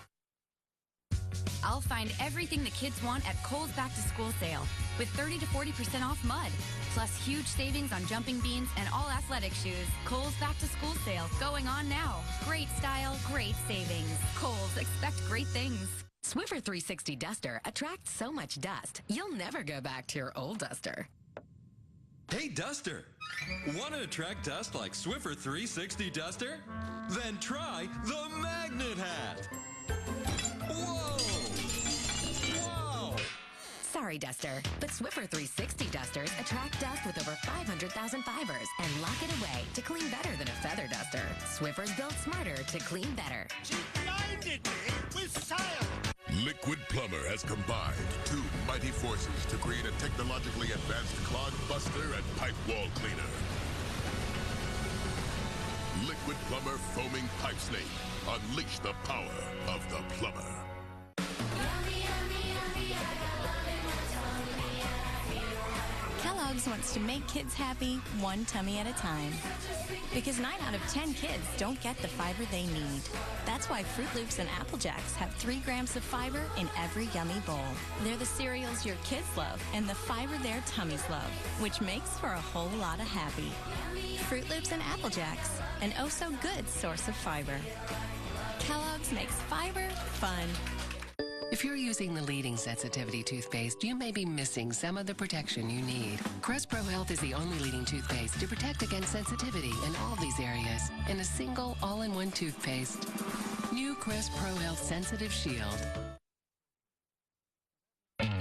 Speaker 14: I'll find everything the kids want at Kohl's Back to School sale with 30 to 40% off mud, plus huge savings on jumping beans and all athletic shoes. Kohl's Back to School sale going on now. Great style, great savings. Kohl's, expect great things.
Speaker 13: Swiffer 360 Duster attracts so much dust, you'll never go back to your old duster.
Speaker 3: Hey, Duster! Want to attract dust like Swiffer 360 Duster? Then try the Magnet Hat! Whoa! Wow!
Speaker 13: Sorry, Duster, but Swiffer 360 Dusters attract dust with over 500,000 fibers and lock it away to clean better than a feather duster. Swiffer's built smarter to clean better.
Speaker 15: She blinded me with science!
Speaker 16: Liquid Plumber has combined two mighty forces to create a technologically advanced clog buster and pipe wall cleaner. Liquid Plumber Foaming Pipe Snake. Unleash the power of the plumber.
Speaker 12: Kellogg's wants to make kids happy one tummy at a time. Because 9 out of 10 kids don't get the fiber they need. That's why Fruit Loops and Apple Jacks have 3 grams of fiber in every yummy bowl. They're the cereals your kids love and the fiber their tummies love, which makes for a whole lot of happy. Fruit Loops and Apple Jacks, an oh-so-good source of fiber. Kellogg's makes fiber fun.
Speaker 17: If you're using the leading sensitivity toothpaste, you may be missing some of the protection you need. Crest Pro Health is the only leading toothpaste to protect against sensitivity in all these areas in a single all-in-one toothpaste. New Crest Pro Health Sensitive Shield.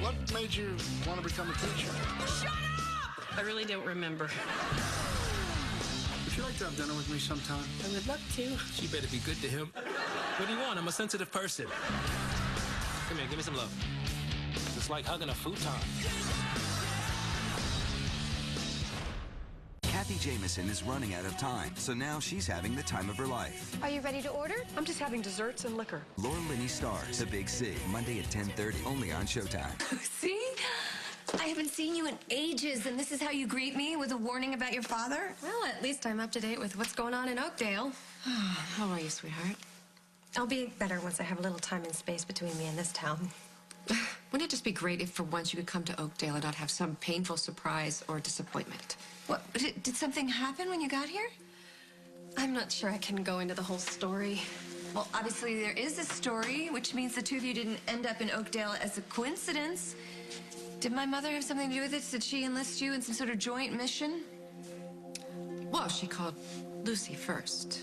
Speaker 32: What made you want to become a teacher?
Speaker 18: Shut up! I really don't remember.
Speaker 32: Would you like to have dinner with me sometime?
Speaker 18: I would love to.
Speaker 19: She better be good to him. What do you want? I'm a sensitive person. Come here, give me some love. It's like hugging a futon.
Speaker 7: Kathy Jameson is running out of time, so now she's having the time of her life.
Speaker 20: Are you ready to order? I'm just having desserts and liquor.
Speaker 7: Laura Linney stars The Big C, Monday at 10:30, only on Showtime.
Speaker 8: See? I haven't seen you in ages, and this is how you greet me, with a warning about your father?
Speaker 2: Well, at least I'm up to date with what's going on in Oakdale.
Speaker 9: How are you, sweetheart?
Speaker 2: I'll be better once I have a little time and space between me and this town.
Speaker 9: Wouldn't it just be great if for once you could come to Oakdale and not have some painful surprise or disappointment?
Speaker 8: What, did something happen when you got here?
Speaker 2: I'm not sure I can go into the whole story.
Speaker 8: Well, obviously there is a story, which means the two of you didn't end up in Oakdale as a coincidence. Did my mother have something to do with it? Did she enlist you in some sort of joint mission?
Speaker 9: Well, she called Lucy first.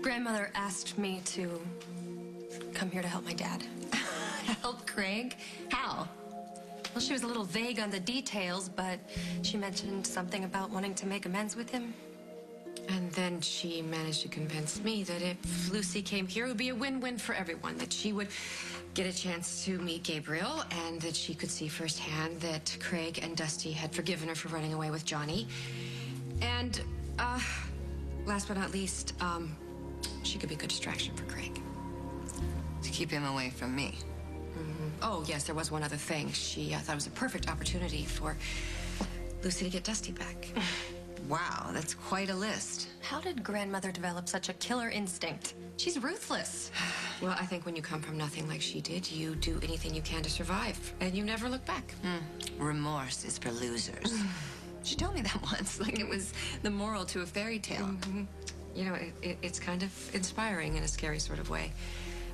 Speaker 2: Grandmother asked me to come here to help my dad.
Speaker 8: Help Craig? How?
Speaker 2: Well, she was a little vague on the details, but she mentioned something about wanting to make amends with him.
Speaker 9: And then she managed to convince me that if Lucy came here, it would be a win-win for everyone, that she would get a chance to meet Gabriel, and that she could see firsthand that Craig and Dusty had forgiven her for running away with Johnny. And, last but not least, she could be a good distraction for Craig.
Speaker 8: To keep him away from me.
Speaker 9: Oh, yes, there was one other thing. She thought it was a perfect opportunity for Lucy to get Dusty back.
Speaker 8: Wow, that's quite a list.
Speaker 1: How did grandmother develop such a killer instinct? She's ruthless.
Speaker 9: Well, I think when you come from nothing like she did, you do anything you can to survive, and you never look back.
Speaker 8: Remorse is for losers. She told me that once, like it was the moral to a fairy tale.
Speaker 9: You know, it's kind of inspiring in a scary sort of way.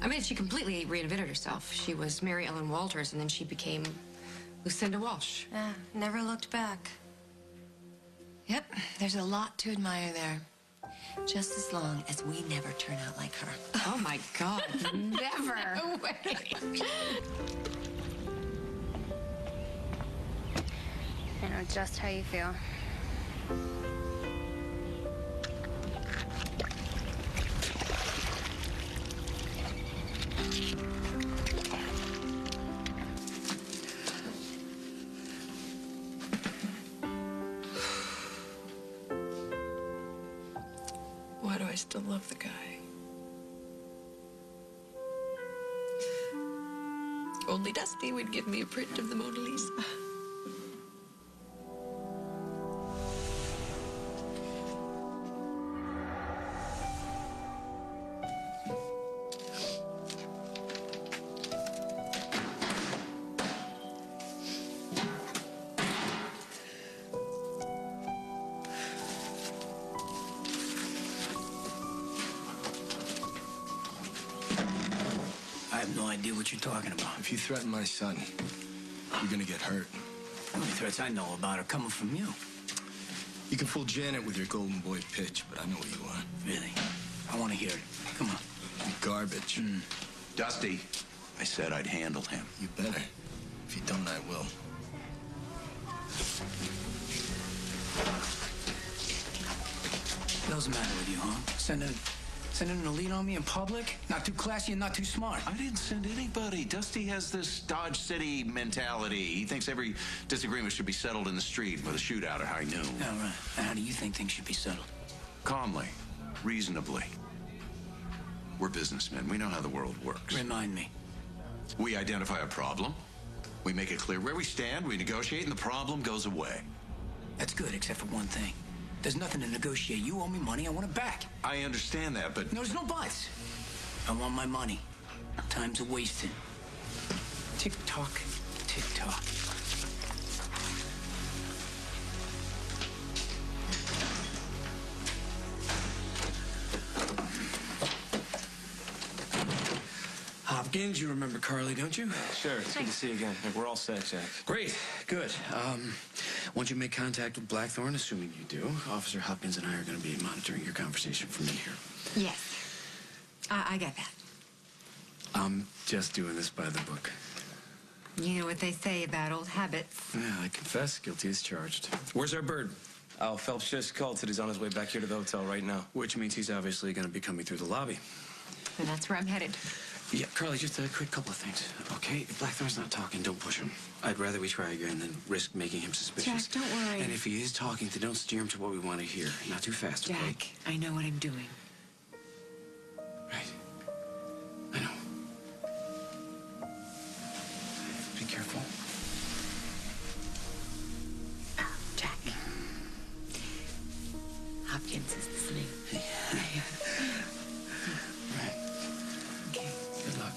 Speaker 9: I mean, she completely reinvented herself. She was Mary Ellen Walters, and then she became Lucinda Walsh.
Speaker 1: Never looked back.
Speaker 8: Yep, there's a lot to admire there. Just as long as we never turn out like her.
Speaker 9: Oh my God, never.
Speaker 1: No way.
Speaker 4: I know just how you feel.
Speaker 9: Why do I still love the guy? Only Dusty would give me a print of the Mona Lisa.
Speaker 5: I have no idea what you're talking about.
Speaker 3: If you threaten my son, you're gonna get hurt.
Speaker 5: The only threats I know about are coming from you.
Speaker 3: You can fool Janet with your golden boy pitch, but I know what you want.
Speaker 5: Really? I want to hear it. Come on.
Speaker 3: You garbage.
Speaker 15: Dusty, I said I'd handle him.
Speaker 3: You better. If you don't, I will.
Speaker 5: What the hell's the matter with you, huh? Sending an elite on me in public? Not too classy and not too smart.
Speaker 15: I didn't send anybody. Dusty has this Dodge City mentality. He thinks every disagreement should be settled in the street with a shootout at high noon.
Speaker 5: Yeah, right. And how do you think things should be settled?
Speaker 15: Calmly, reasonably. We're businessmen. We know how the world works.
Speaker 5: Remind me.
Speaker 15: We identify a problem. We make it clear where we stand. We negotiate, and the problem goes away.
Speaker 5: That's good, except for one thing. There's nothing to negotiate. You owe me money. I want it back.
Speaker 15: I understand that, but...
Speaker 5: No, there's no buts. I want my money. Time's a wasting. Tick-tock, tick-tock.
Speaker 6: Hopkins, you remember Carly, don't you?
Speaker 19: Sure, it's good to see you again. We're all set, Jack.
Speaker 6: Great, good. Once you make contact with Blackthorn, assuming you do, Officer Hopkins and I are going to be monitoring your conversation from in here.
Speaker 9: Yes. I get that.
Speaker 6: I'm just doing this by the book.
Speaker 9: You know what they say about old habits.
Speaker 6: Yeah, I confess, guilty as charged. Where's our bird?
Speaker 19: Oh, Phelps just called. Said he's on his way back here to the hotel right now.
Speaker 6: Which means he's obviously going to be coming through the lobby.
Speaker 9: And that's where I'm headed.
Speaker 6: Yeah, Carly, just a quick couple of things, okay? If Blackthorn's not talking, don't push him. I'd rather we try again than risk making him suspicious.
Speaker 9: Jack, don't worry.
Speaker 6: And if he is talking, then don't steer him to what we want to hear. Not too fast, okay?
Speaker 9: Jack, I know what I'm doing.
Speaker 6: Right. I know. Be careful.
Speaker 9: Jack. Hopkins is listening.
Speaker 6: Right.
Speaker 9: Okay.
Speaker 6: Good luck.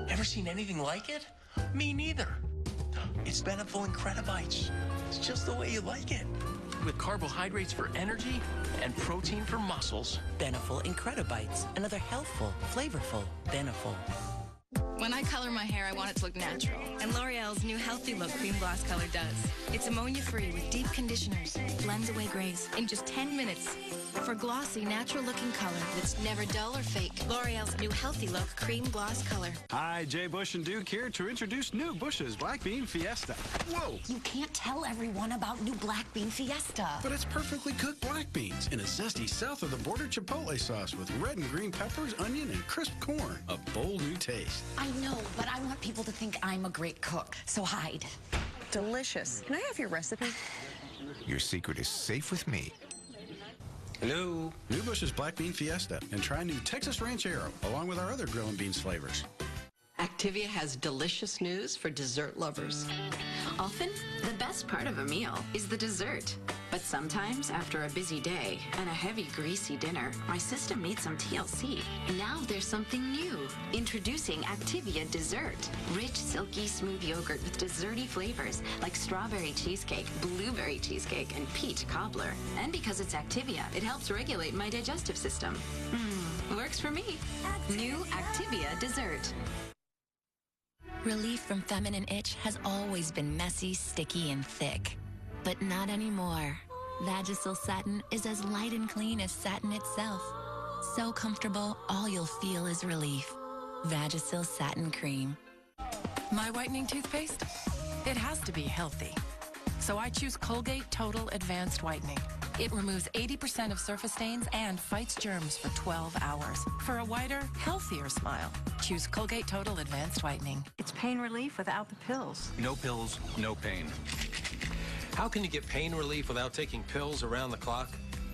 Speaker 21: Ever seen anything like it? Me neither. It's Beneful Incredibites. It's just the way you like it. With carbohydrates for energy and protein for muscles.
Speaker 22: Beneful Incredibites. Another healthful, flavorful Beneful.
Speaker 10: When I color my hair, I want it to look natural. And L'Oreal's new Healthy Look Cream Gloss Color does. It's ammonia-free with deep conditioners. Blends away grays in just 10 minutes. For glossy, natural-looking color that's never dull or fake. L'Oreal's new Healthy Look Cream Gloss Color.
Speaker 11: Hi, Jay Bush and Duke here to introduce new Bush's Black Bean Fiesta. Whoa!
Speaker 22: You can't tell everyone about new Black Bean Fiesta.
Speaker 11: But it's perfectly cooked black beans in a zesty south-of-the-border chipotle sauce with red and green peppers, onion, and crisp corn. A bold new taste.
Speaker 22: I know, but I want people to think I'm a great cook, so hide.
Speaker 20: Delicious. Can I have your recipe?
Speaker 23: Your secret is safe with me.
Speaker 11: Hello. New Bush's Black Bean Fiesta. And try new Texas Ranchero, along with our other grill and beans flavors.
Speaker 18: Activia has delicious news for dessert lovers.
Speaker 2: Often, the best part of a meal is the dessert. But sometimes, after a busy day and a heavy, greasy dinner, my system needs some TLC. Now there's something new. Introducing Activia Dessert. Rich, silky, smooth yogurt with desserty flavors like strawberry cheesecake, blueberry cheesecake, and peach cobbler. And because it's Activia, it helps regulate my digestive system. Works for me. New Activia Dessert.
Speaker 12: Relief from feminine itch has always been messy, sticky, and thick. But not anymore. Vagisil Satin is as light and clean as satin itself. So comfortable, all you'll feel is relief. Vagisil Satin Cream.
Speaker 24: My whitening toothpaste? It has to be healthy. So I choose Colgate Total Advanced Whitening. It removes 80% of surface stains and fights germs for 12 hours. For a whiter, healthier smile, choose Colgate Total Advanced Whitening.
Speaker 25: It's pain relief without the pills.
Speaker 26: No pills, no pain.
Speaker 21: How can you get pain relief without taking pills around the clock?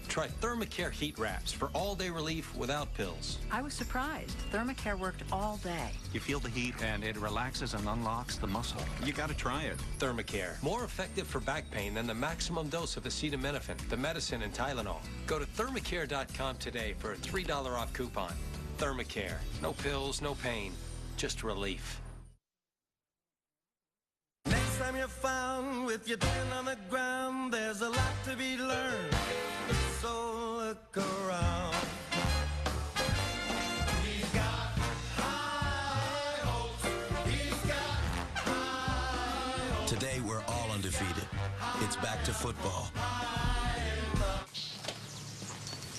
Speaker 21: Try Thermacare Heat Wraps for all-day relief without pills.
Speaker 25: I was surprised. Thermacare worked all day.
Speaker 26: You feel the heat and it relaxes and unlocks the muscle. You gotta try it.
Speaker 21: Thermacare. More effective for back pain than the maximum dose of acetaminophen, the medicine, and Tylenol. Go to thermacare.com today for a $3 off coupon. Thermacare. No pills, no pain. Just relief.
Speaker 27: Next time you're found with your chin on the ground, there's a lot to be learned. So look around. He's got high hopes. He's got high hopes.
Speaker 28: Today we're all undefeated. It's back to football.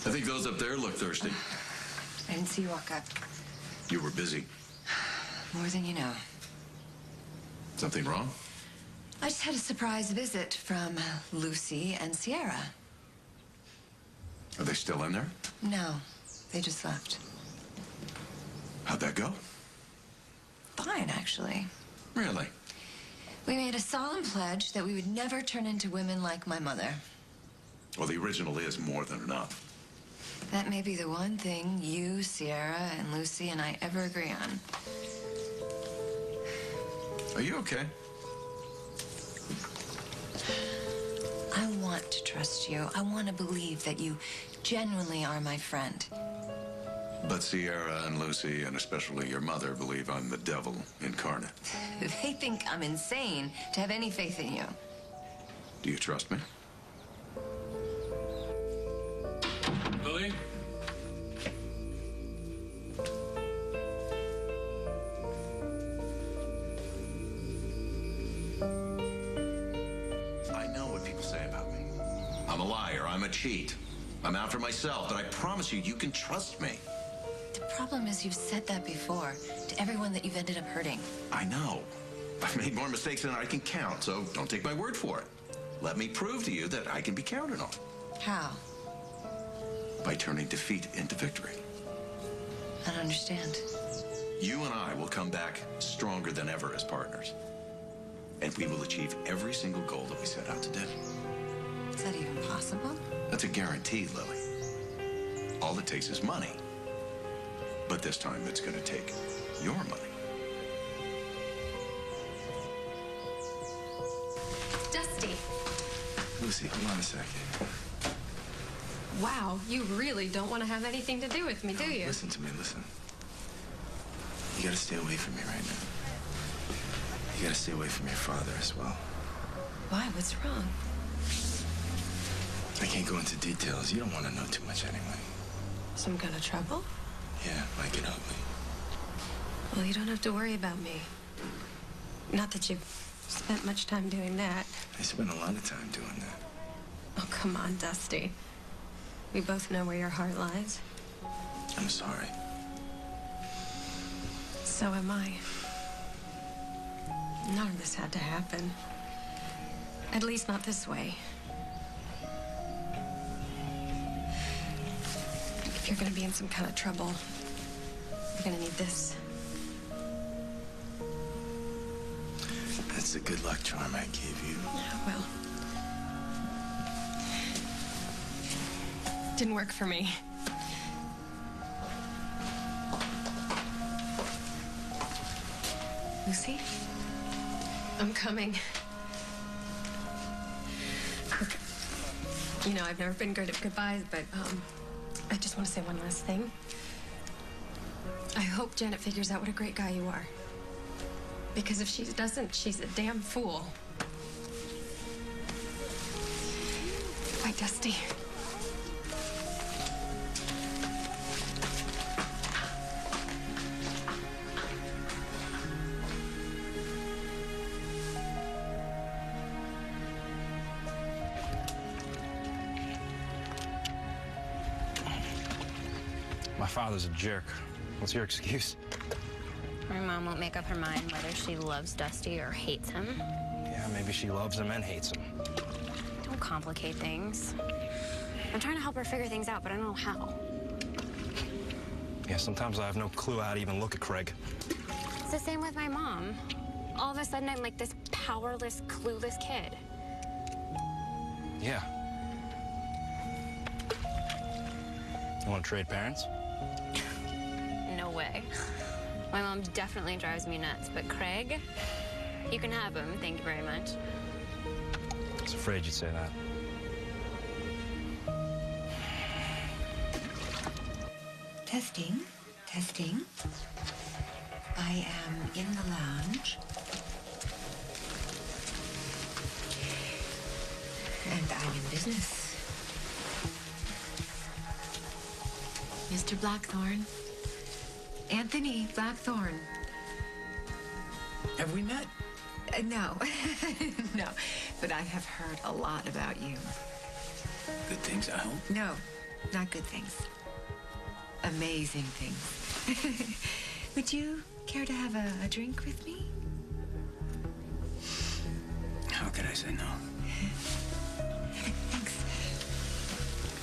Speaker 15: I think those up there look thirsty.
Speaker 8: I didn't see you walk up.
Speaker 15: You were busy.
Speaker 8: More than you know.
Speaker 15: Something wrong?
Speaker 8: I just had a surprise visit from Lucy and Sierra.
Speaker 15: Are they still in there?
Speaker 8: No, they just left.
Speaker 15: How'd that go?
Speaker 8: Fine, actually.
Speaker 15: Really?
Speaker 8: We made a solemn pledge that we would never turn into women like my mother.
Speaker 15: Well, the original is more than enough.
Speaker 8: That may be the one thing you, Sierra, and Lucy and I ever agree on.
Speaker 15: Are you okay?
Speaker 8: I want to trust you. I want to believe that you genuinely are my friend.
Speaker 15: But Sierra and Lucy, and especially your mother, believe I'm the devil incarnate.
Speaker 8: They think I'm insane to have any faith in you.
Speaker 15: Do you trust me?
Speaker 3: Lily?
Speaker 15: I know what people say about me. I'm a liar. I'm a cheat. I'm out for myself, but I promise you, you can trust me.
Speaker 8: The problem is you've said that before to everyone that you've ended up hurting.
Speaker 15: I know. I've made more mistakes than I can count, so don't take my word for it. Let me prove to you that I can be counted on.
Speaker 8: How?
Speaker 15: By turning defeat into victory.
Speaker 8: I don't understand.
Speaker 15: You and I will come back stronger than ever as partners. And we will achieve every single goal that we set out to do.
Speaker 8: Is that even possible?
Speaker 15: That's a guarantee, Lily. All it takes is money. But this time it's going to take your money.
Speaker 1: Dusty.
Speaker 3: Lucy, hold on a second.
Speaker 1: Wow, you really don't want to have anything to do with me, do you?
Speaker 3: Listen to me, listen. You gotta stay away from me right now. You gotta stay away from your father as well.
Speaker 8: Why? What's wrong?
Speaker 3: I can't go into details. You don't want to know too much anyway.
Speaker 1: Some kind of trouble?
Speaker 3: Yeah, might get ugly.
Speaker 1: Well, you don't have to worry about me. Not that you've spent much time doing that.
Speaker 3: I spent a lot of time doing that.
Speaker 1: Oh, come on, Dusty. We both know where your heart lies.
Speaker 3: I'm sorry.
Speaker 1: So am I. None of this had to happen. At least not this way. If you're gonna be in some kind of trouble, you're gonna need this.
Speaker 3: That's the good luck charm I gave you.
Speaker 1: Yeah, well, didn't work for me. Lucy? I'm coming. Look, you know, I've never been good at goodbyes, but, I just want to say one last thing. I hope Janet figures out what a great guy you are. Because if she doesn't, she's a damn fool. Bye, Dusty.
Speaker 4: My father's a jerk. What's your excuse?
Speaker 5: My mom won't make up her mind whether she loves Dusty or hates him.
Speaker 4: Yeah, maybe she loves him and hates him.
Speaker 5: Don't complicate things. I'm trying to help her figure things out, but I don't know how.
Speaker 4: Yeah, sometimes I have no clue how to even look at Craig.
Speaker 5: It's the same with my mom. All of a sudden, I'm like this powerless, clueless kid.
Speaker 4: Yeah. You want to trade parents?
Speaker 5: No way. My mom definitely drives me nuts, but Craig, you can have him. Thank you very much.
Speaker 4: I was afraid you'd say that.
Speaker 8: Testing, testing. I am in the lounge. And I'm in business.
Speaker 9: Mr. Blackthorne. Anthony Blackthorne.
Speaker 6: Have we met?
Speaker 9: No. No. But I have heard a lot about you.
Speaker 6: Good things, I hope.
Speaker 9: No, not good things. Amazing things. Would you care to have a drink with me?
Speaker 6: How could I say no?
Speaker 9: Thanks.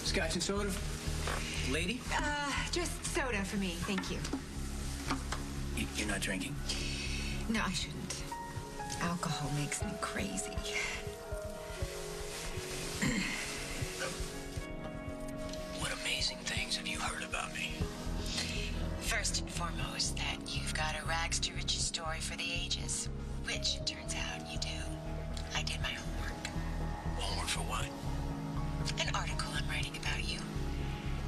Speaker 6: Scotch and soda, lady?
Speaker 9: Just soda for me, thank you.
Speaker 6: You're not drinking?
Speaker 9: No, I shouldn't. Alcohol makes me crazy.
Speaker 6: What amazing things have you heard about me?
Speaker 9: First and foremost, that you've got a rags to riches story for the ages, which it turns out you do. I did my homework.
Speaker 6: Homework for what?
Speaker 9: An article I'm writing about you.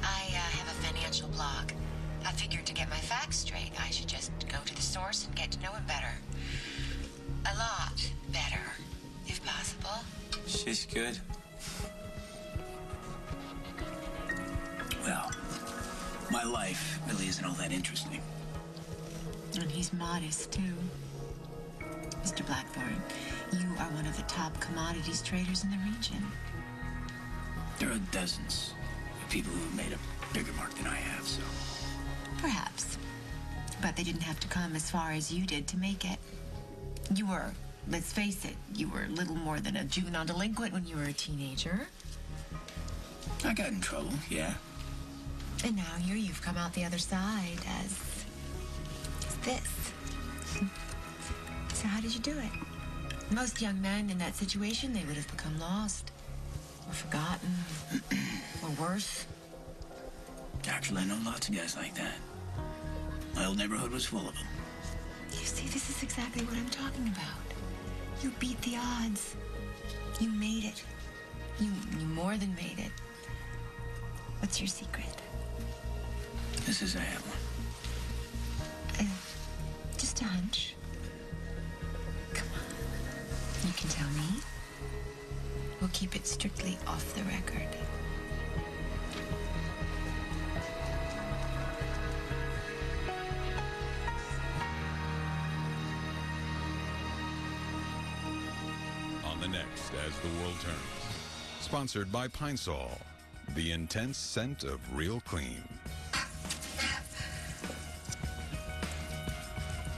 Speaker 9: I have a financial blog. I figured to get my facts straight, I should just go to the source and get to know him better. A lot better, if possible.
Speaker 6: She's good. Well, my life really isn't all that interesting.
Speaker 9: And he's modest, too. Mr. Blackthorne, you are one of the top commodities traders in the region.
Speaker 6: There are dozens of people who have made a bigger mark than I have, so...
Speaker 9: Perhaps. But they didn't have to come as far as you did to make it. You were, let's face it, you were little more than a juvenile delinquent when you were a teenager.
Speaker 6: I got in trouble, yeah.
Speaker 9: And now you've come out the other side as this. So how did you do it? Most young men in that situation, they would have become lost. Or forgotten. Or worse.
Speaker 6: Actually, I know lots of guys like that. My old neighborhood was full of them.
Speaker 9: You see, this is exactly what I'm talking about. You beat the odds. You made it. You more than made it. What's your secret?
Speaker 6: This is I have one.
Speaker 9: Just a hunch. Come on. You can tell me. We'll keep it strictly off the record.
Speaker 7: the next As the World Turns. Sponsored by Pine Sol, the intense scent of real clean.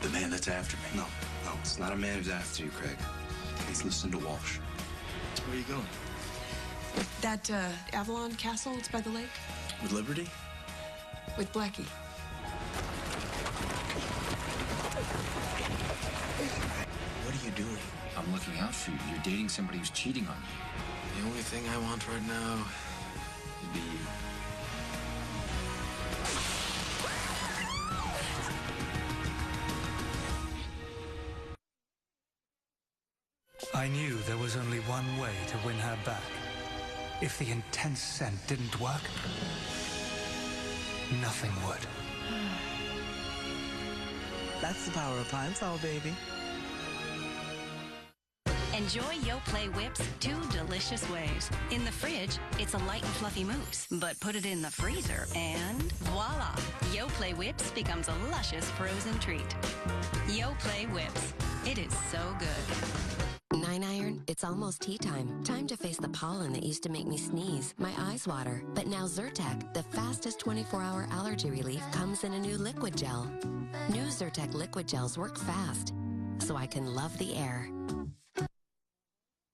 Speaker 6: The man that's after me. No, it's not a man who's after you, Craig. It's Lucinda Walsh. Where are you going?
Speaker 20: That Avalon Castle, it's by the lake.
Speaker 6: With Liberty?
Speaker 20: With Blackie.
Speaker 6: What are you doing? I'm looking out for you. You're dating somebody who's cheating on you. The only thing I want right now would be you.
Speaker 10: I knew there was only one way to win her back. If the intense scent didn't work, nothing would.
Speaker 13: That's the power of Pine Sol, baby.
Speaker 12: Enjoy Yoplait whips 2 delicious ways. In the fridge, it's a light and fluffy mousse, but put it in the freezer and voila! Yoplait whips becomes a luscious frozen treat. Yoplait whips. It is so good.
Speaker 14: 9-iron, it's almost tea time. Time to face the pollen that used to make me sneeze, my eyes water. But now Zyrtec, the fastest 24-hour allergy relief, comes in a new liquid gel. New Zyrtec liquid gels work fast, so I can love the air.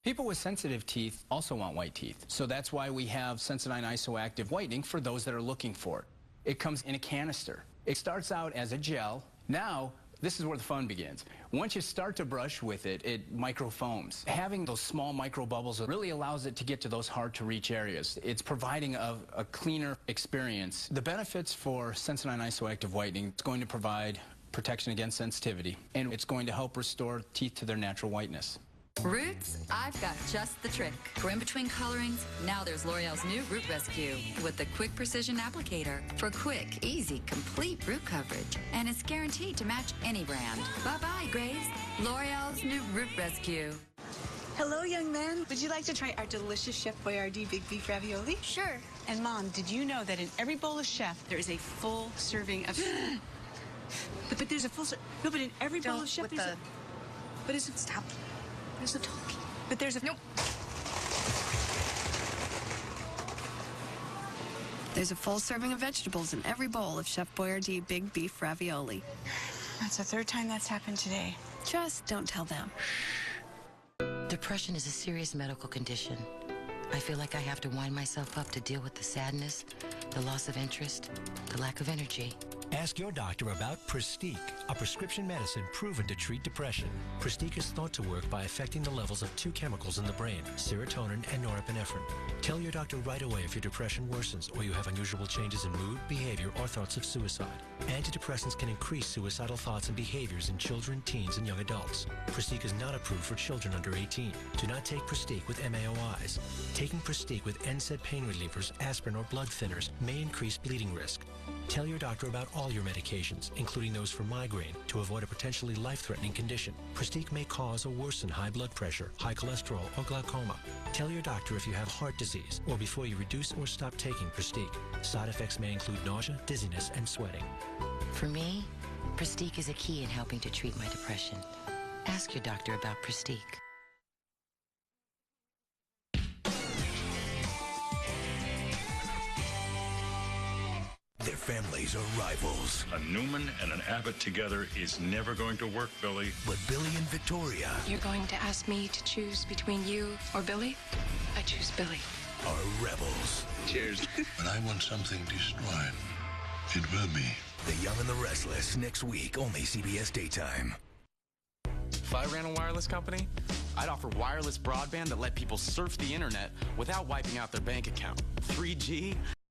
Speaker 16: People with sensitive teeth also want white teeth, so that's why we have Sensodyne Isoactive Whitening for those that are looking for it. It comes in a canister. It starts out as a gel. Now, this is where the fun begins. Once you start to brush with it, it microfoams. Having those small micro bubbles really allows it to get to those hard-to-reach areas. It's providing a cleaner experience. The benefits for Sensodyne Isoactive Whitening, it's going to provide protection against sensitivity, and it's going to help restore teeth to their natural whiteness.
Speaker 17: Roots, I've got just the trick. For in between colorings, now there's L'Oreal's new Root Rescue with the Quick Precision Applicator for quick, easy, complete root coverage. And it's guaranteed to match any brand. Bye-bye, Graves. L'Oreal's new Root Rescue.
Speaker 20: Hello, young man. Would you like to try our delicious Chef Boyardee big beef ravioli? Sure. And Mom, did you know that in every bowl of Chef, there is a full serving of... but there's a full... No, but in every bowl of Chef, there's a... But is it... Stop. There's a talkie. But there's a... Nope.
Speaker 19: There's a full serving of vegetables in every bowl of Chef Boyardee big beef ravioli.
Speaker 20: That's the 3rd time that's happened today.
Speaker 19: Just don't tell them.
Speaker 22: Depression is a serious medical condition. I feel like I have to wind myself up to deal with the sadness, the loss of interest, the lack of energy.
Speaker 29: Ask your doctor about Prestique, a prescription medicine proven to treat depression. Prestique is thought to work by affecting the levels of 2 chemicals in the brain, serotonin and norepinephrine. Tell your doctor right away if your depression worsens or you have unusual changes in mood, behavior, or thoughts of suicide. Antidepressants can increase suicidal thoughts and behaviors in children, teens, and young adults. Prestique is not approved for children under 18. Do not take Prestique with MAOIs. Taking Prestique with NSAID pain relievers, aspirin, or blood thinners may increase bleeding risk. Tell your doctor about all your medications, including those for migraine, to avoid a potentially life-threatening condition. Prestique may cause or worsen high blood pressure, high cholesterol, or glaucoma. Tell your doctor if you have heart disease or before you reduce or stop taking Prestique. Side effects may include nausea, dizziness, and sweating.
Speaker 22: For me, Prestique is a key in helping to treat my depression. Ask your doctor about Prestique.
Speaker 28: Their families are rivals.
Speaker 30: A Newman and an Abbott together is never going to work, Billy.
Speaker 28: But Billy and Victoria
Speaker 24: You're going to ask me to choose between you or Billy? I choose Billy.
Speaker 28: are rebels.
Speaker 30: Cheers.
Speaker 28: When I want something destroyed, it will be. The Young and the Restless, next week, only CBS Daytime.
Speaker 31: If I ran a wireless company, I'd offer wireless broadband that let people surf the internet without wiping out their bank account. 3G